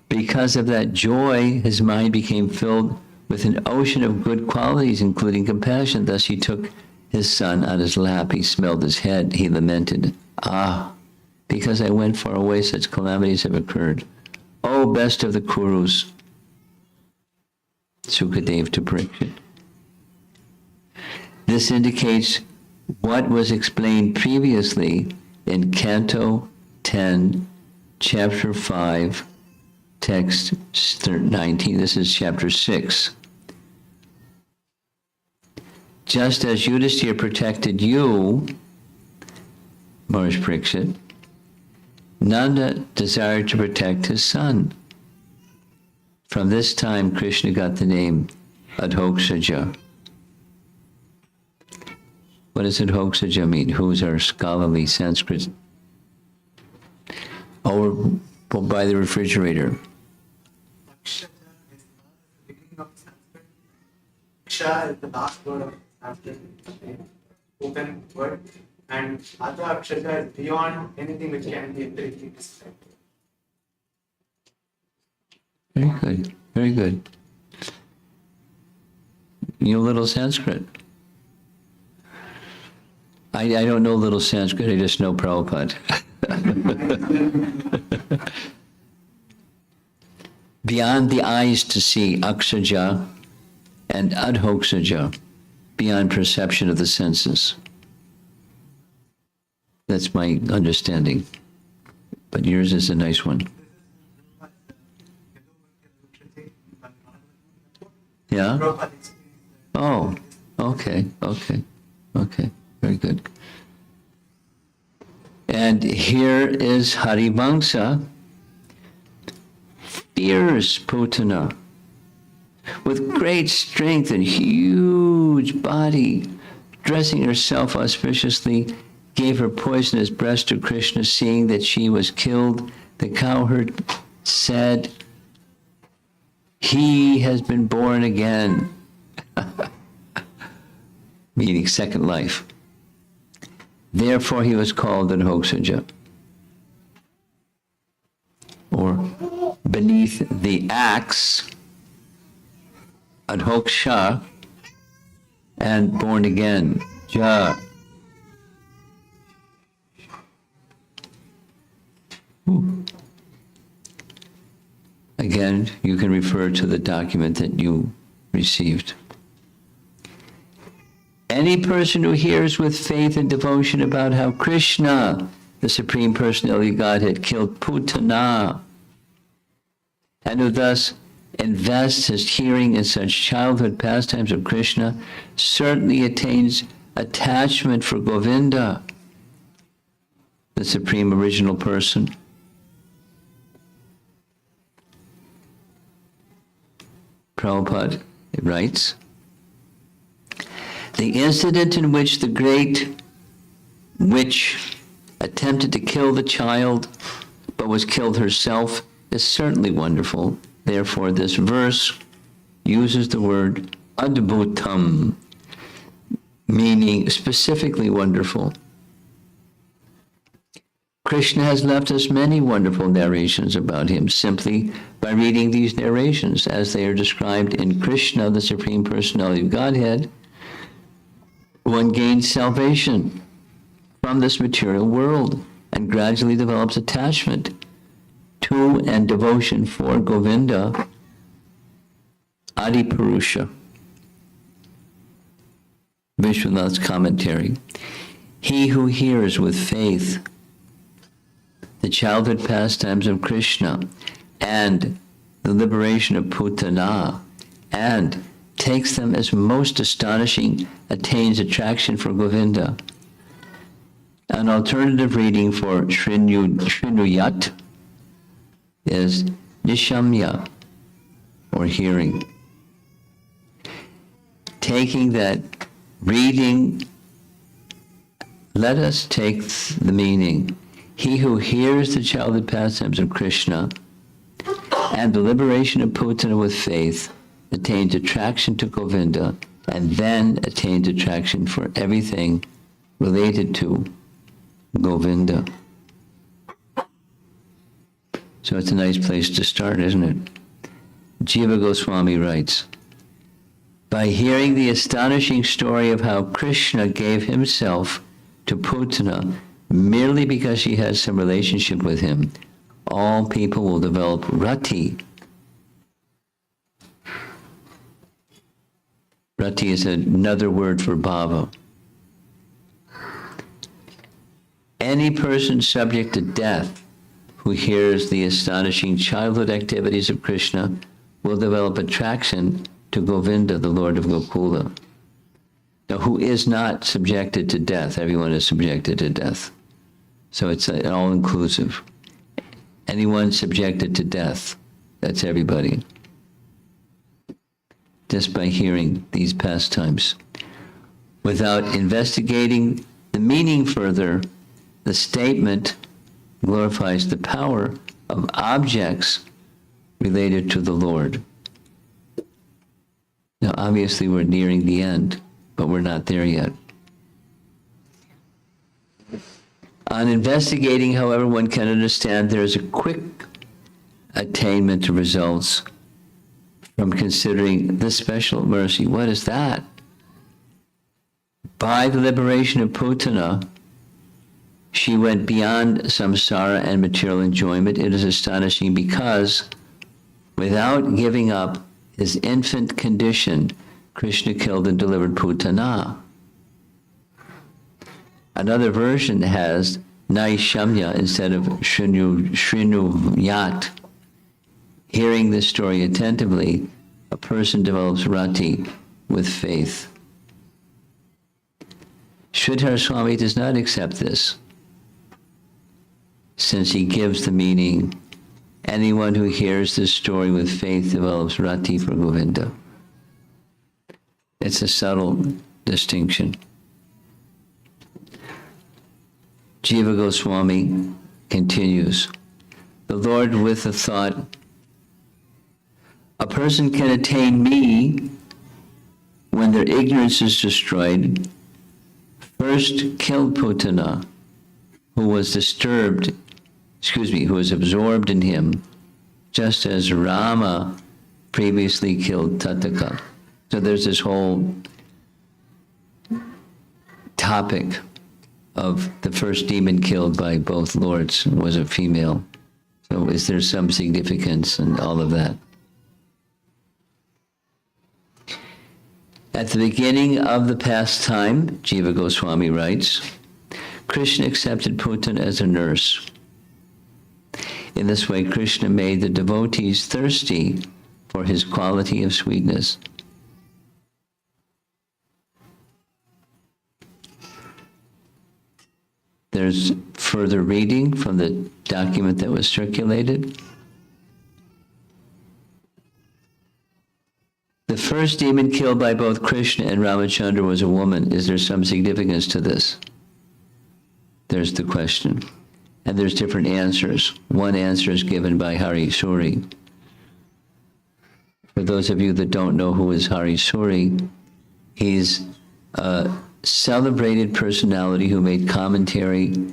Because of that joy, his mind became filled with an ocean of good qualities, including compassion. Thus he took his son on his lap, he smelled his head, he lamented, because I went far away, such calamities have occurred. Oh, best of the Kurus, Sukadev to Parikshit. This indicates what was explained previously in Canto 10, chapter 5, text 19. This is chapter 6. Just as Yudhisthira protected you, Maharaj Pariksit, Nanda desired to protect his son. From this time, Krishna got the name Adhoksaja. What does Adhoksaja mean? Who's our scholarly Sanskrit? Oh, by the refrigerator. Aksha is the beginning of Sanskrit. Aksha is the last word of Sanskrit, open word, and Adha Akshara is beyond anything which can be empirically described. Very good, very good. You know little Sanskrit. I don't know little Sanskrit, I just know Prabhupada. Beyond the eyes to see, Aksaja and Adhoksaja, beyond perception of the senses. That's my understanding. But yours is a nice one. Yeah? Prabhupada explains that. Oh, okay. Very good. And here is Harivamsa, fierce Putana, with great strength and huge body, dressing herself auspiciously, gave her poisonous breast to Krishna. Seeing that she was killed, the cowherd said, "He has been born again," meaning second life. Therefore he was called Adhoksaja, or beneath the axe, Adhoksha, and born again, Ja. Again, you can refer to the document that you received. Any person who hears with faith and devotion about how Krishna, the Supreme Personality of Godhead, killed Putana, and who thus invests his hearing in such childhood pastimes of Krishna, certainly attains attachment for Govinda, the Supreme Original Person. Prabhupada writes, the incident in which the great witch attempted to kill the child but was killed herself is certainly wonderful. Therefore, this verse uses the word adbhutam, meaning specifically wonderful. Krishna has left us many wonderful narrations about him. Simply by reading these narrations as they are described in Krishna, the Supreme Personality of Godhead, one gains salvation from this material world and gradually develops attachment to and devotion for Govinda, Adipurusha. Vishwanath's commentary. He who hears with faith the childhood pastimes of Krishna and the liberation of Putana and takes them as most astonishing, attains attraction for Govinda. An alternative reading for Shrinuyat is Nishamya, or hearing. Taking that reading, let us take the meaning. He who hears the childhood pastimes of Krishna and the liberation of Putana with faith attains attraction to Govinda and then attains attraction for everything related to Govinda. So it's a nice place to start, isn't it? Jiva Goswami writes, by hearing the astonishing story of how Krishna gave himself to Putana merely because she has some relationship with him, all people will develop rati. Rati is another word for bhava. Any person subject to death who hears the astonishing childhood activities of Krishna will develop attraction to Govinda, the Lord of Gokula. Now, who is not subjected to death? Everyone is subjected to death. So it's all-inclusive. Anyone subjected to death, that's everybody. Just by hearing these pastimes. Without investigating the meaning further, the statement glorifies the power of objects related to the Lord. Now, obviously, we're nearing the end, but we're not there yet. On investigating, however, one can understand there is a quick attainment to results from considering this special mercy. What is that? By the liberation of Putana, she went beyond samsara and material enjoyment. It is astonishing because without giving up his infant condition, Krishna killed and delivered Putana. Another version has Naishamya instead of Shrinuyat. Hearing this story attentively, a person develops rati with faith. Sridhar Swami does not accept this, since he gives the meaning, anyone who hears this story with faith develops rati for Govinda. It's a subtle distinction. Jiva Goswami continues, the Lord with the thought, a person can attain me when their ignorance is destroyed, first killed Putana, who was absorbed in him, just as Rama previously killed Tataka. So there's this whole topic of the first demon killed by both lords was a female. So is there some significance in all of that? At the beginning of the pastime, Jiva Goswami writes, Krishna accepted Putana as a nurse. In this way, Krishna made the devotees thirsty for his quality of sweetness. There's further reading from the document that was circulated. The first demon killed by both Krishna and Ramachandra was a woman. Is there some significance to this? There's the question. And there's different answers. One answer is given by Hari Suri. For those of you that don't know who is Hari Suri, he's a celebrated personality who made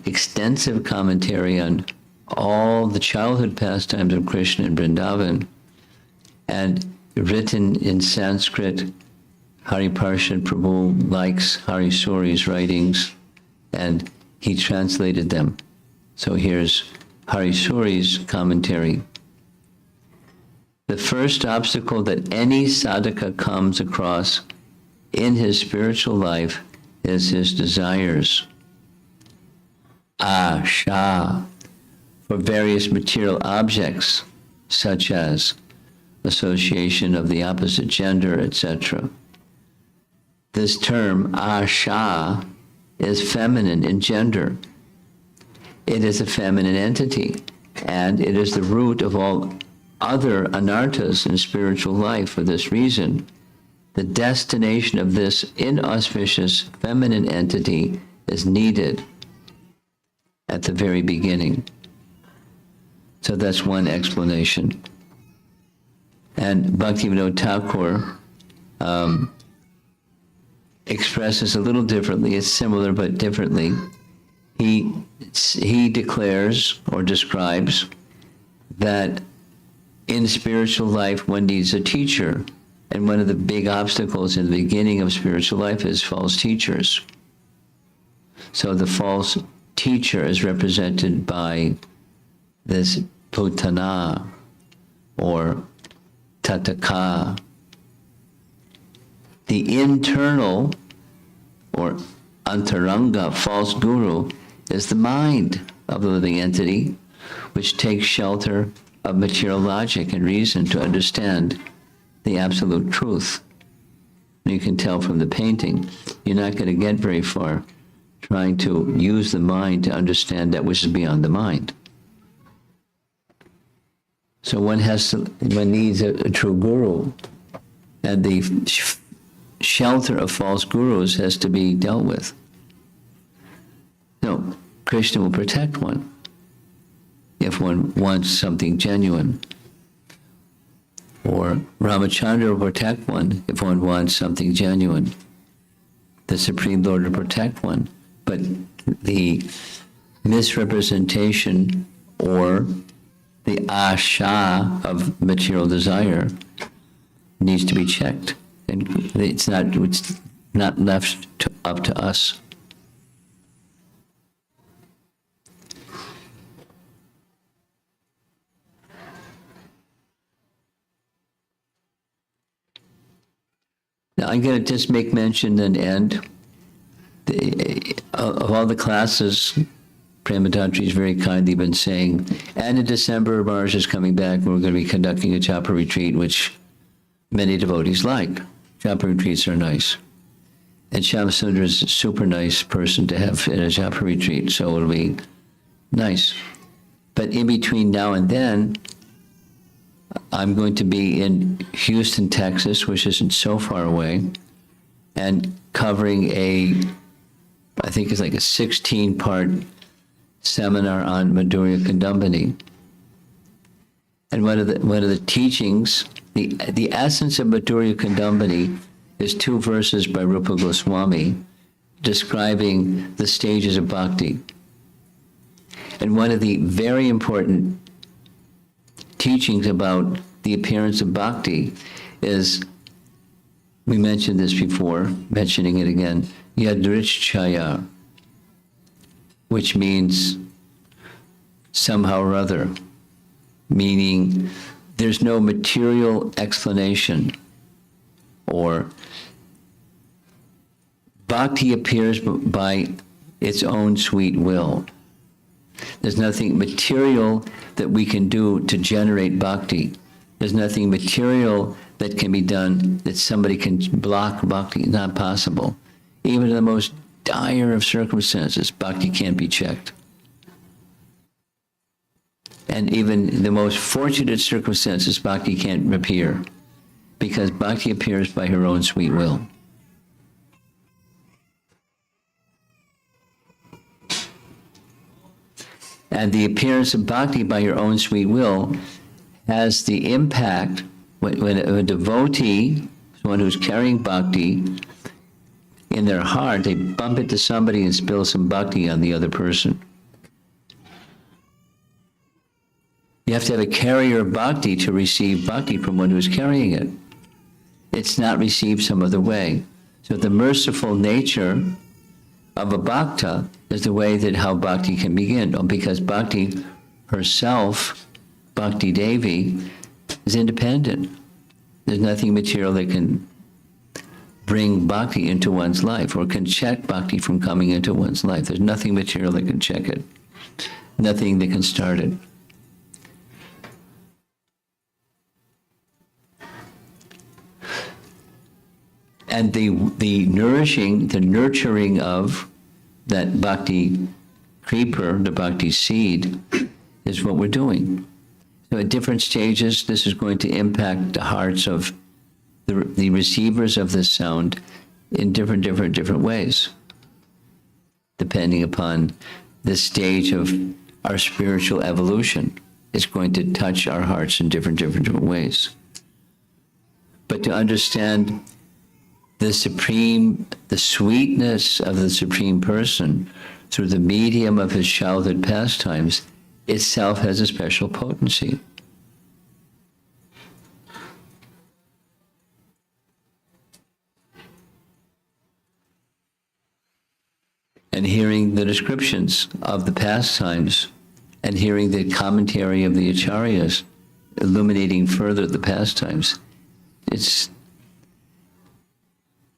extensive commentary on all the childhood pastimes of Krishna in Vrindavan, and written in Sanskrit. Hari Parshad Prabhu likes Hari Suri's writings, and he translated them. So here's Hari Suri's commentary. The first obstacle that any sadhaka comes across in his spiritual life is his desires, asha, for various material objects, such as association of the opposite gender, etc. This term, asha, is feminine in gender. It is a feminine entity, and it is the root of all other anarthas in spiritual life. For this reason, the destination of this inauspicious feminine entity is needed at the very beginning. So that's one explanation. And Bhaktivinoda Thakur expresses a little differently. It's similar but differently. He declares or describes that in spiritual life one needs a teacher, and one of the big obstacles in the beginning of spiritual life is false teachers. So the false teacher is represented by this Putana or Tataka. The internal or antaranga false guru is the mind of the living entity, which takes shelter of material logic and reason to understand the absolute truth. You can tell from the painting, you're not going to get very far trying to use the mind to understand that which is beyond the mind. So one needs a true guru, and the shelter of false gurus has to be dealt with. No, Krishna will protect one if one wants something genuine. Or Ramachandra will protect one if one wants something genuine. The Supreme Lord will protect one. But the misrepresentation or the asha of material desire needs to be checked. And it's not left up to us. Now, I'm going to just make mention and end. Of all the classes, Premadatri has very kindly been saying, and in December, Mars is coming back, and we're going to be conducting a japa retreat, which many devotees like. Japa retreats are nice. And Shyamsundar is a super nice person to have in a japa retreat, so it'll be nice. But in between now and then, I'm going to be in Houston, Texas, which isn't so far away, and covering I think it's like a 16-part seminar on Madhurya Kandambini. And one of the teachings, the essence of Madhurya Kandambini is 2 verses by Rupa Goswami describing the stages of bhakti. And one of the very important teachings about the appearance of bhakti is, we mentioned this before, mentioning it again, yadrichchaya, which means somehow or other, meaning there's no material explanation, or bhakti appears by its own sweet will. There's nothing material that we can do to generate bhakti. There's nothing material that can be done that somebody can block bhakti. Not possible. Even in the most dire of circumstances, bhakti can't be checked. And even in the most fortunate circumstances, bhakti can't appear, because bhakti appears by her own sweet will. And the appearance of bhakti by your own sweet will has the impact when a devotee, someone who's carrying bhakti in their heart, they bump into somebody and spill some bhakti on the other person. You have to have a carrier of bhakti to receive bhakti from one who's carrying it. It's not received some other way. So the merciful nature of a bhakta is the way that how bhakti can begin. Because bhakti herself, Bhakti Devi, is independent. There's nothing material that can bring bhakti into one's life or can check bhakti from coming into one's life. There's nothing material that can check it. Nothing that can start it. And the nurturing of that bhakti creeper, the bhakti seed, is what we're doing. So at different stages, this is going to impact the hearts of the receivers of this sound in different ways, depending upon the stage of our spiritual evolution. It's going to touch our hearts in different ways. But to understand the sweetness of the Supreme Person through the medium of his childhood pastimes itself has a special potency. And hearing the descriptions of the pastimes and hearing the commentary of the acharyas illuminating further the pastimes,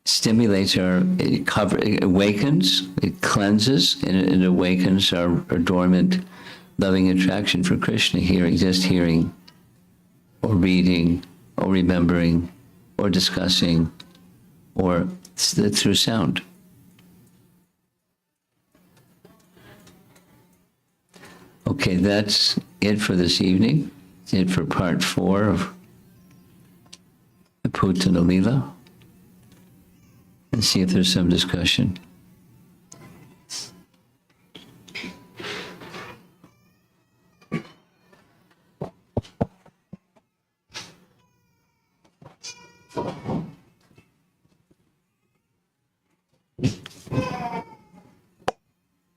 stimulates it awakens, it cleanses, and it awakens our dormant loving attraction for Krishna, hearing, or reading, or remembering, or discussing, or through sound. Okay, that's it for this evening. It's it for part 4 of the Putana Lila. Let's see if there's some discussion.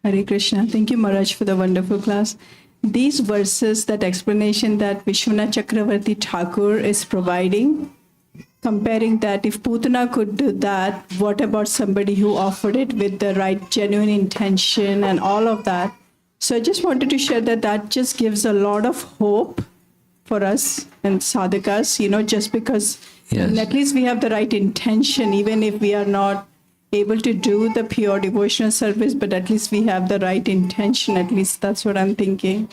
Hare Krishna. Thank you, Maharaj, for the wonderful class. These verses, that explanation that Vishwanath Chakravarti Thakur is providing, comparing that if Putana could do that, what about somebody who offered it with the right genuine intention and all of that? So I just wanted to share that just gives a lot of hope for us and sadhakas, just because Yes. at least we have the right intention, even if we are not able to do the pure devotional service, but at least we have the right intention. At least that's what I'm thinking.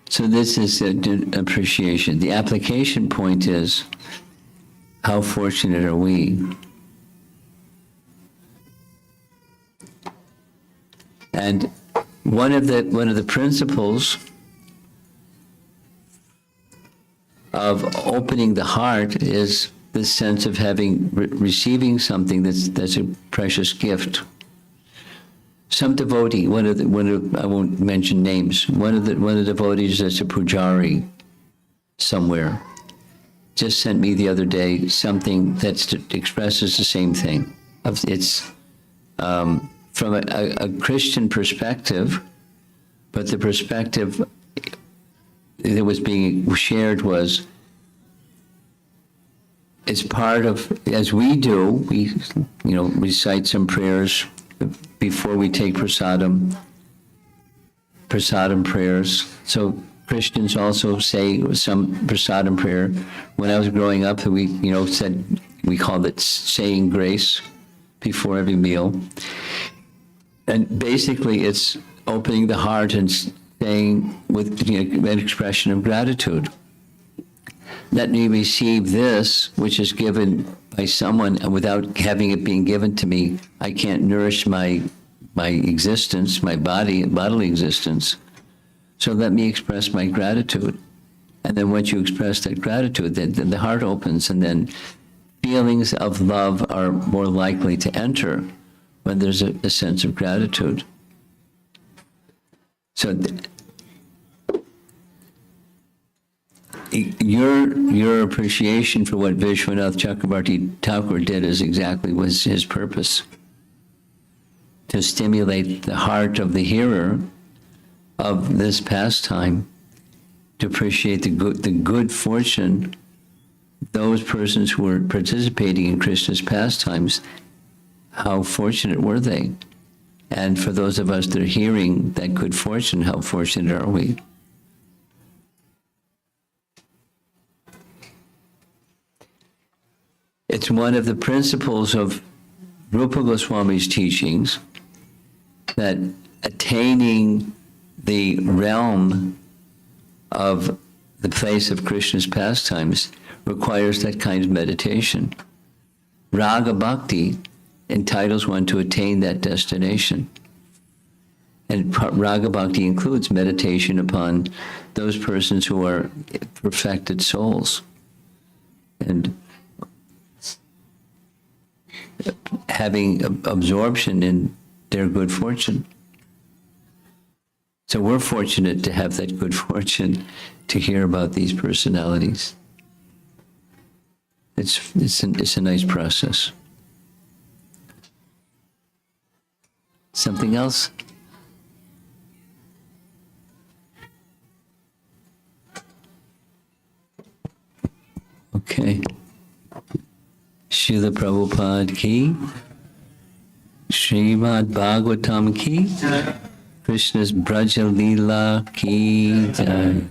So this is an appreciation. The application point is, how fortunate are we? And one of the principles of opening the heart is this sense of receiving something that's a precious gift. Some devotee, I won't mention names, one of the devotees that's a pujari somewhere, just sent me the other day something that expresses the same thing. It's from a Christian perspective, but the perspective that was being shared was, it's part of, as we do, we recite some prayers before we take prasadam prayers. So Christians also say some prasadam prayer. When I was growing up, we called it saying grace before every meal. And basically it's opening the heart and saying with an expression of gratitude. Let me receive this, which is given by someone, and without having it being given to me, I can't nourish my existence, my bodily existence. So let me express my gratitude. And then once you express that gratitude, then the heart opens, and then feelings of love are more likely to enter when there's a sense of gratitude. So your appreciation for what Vishwanath Chakravarti Thakur did is exactly was his purpose, to stimulate the heart of the hearer of this pastime, to appreciate the good fortune, those persons who were participating in Krishna's pastimes, how fortunate were they? And for those of us that are hearing that good fortune, how fortunate are we? It's one of the principles of Rupa Goswami's teachings that attaining the realm of the place of Krishna's pastimes requires that kind of meditation. Raga Bhakti entitles one to attain that destination. And Raga Bhakti includes meditation upon those persons who are perfected souls, and having absorption in their good fortune. So we're fortunate to have that good fortune to hear about these personalities. It's a nice process. Something else? Okay. Srila Prabhupada ki, Srimad Bhagavatam ki, Krishna's Braja Leela ki jai.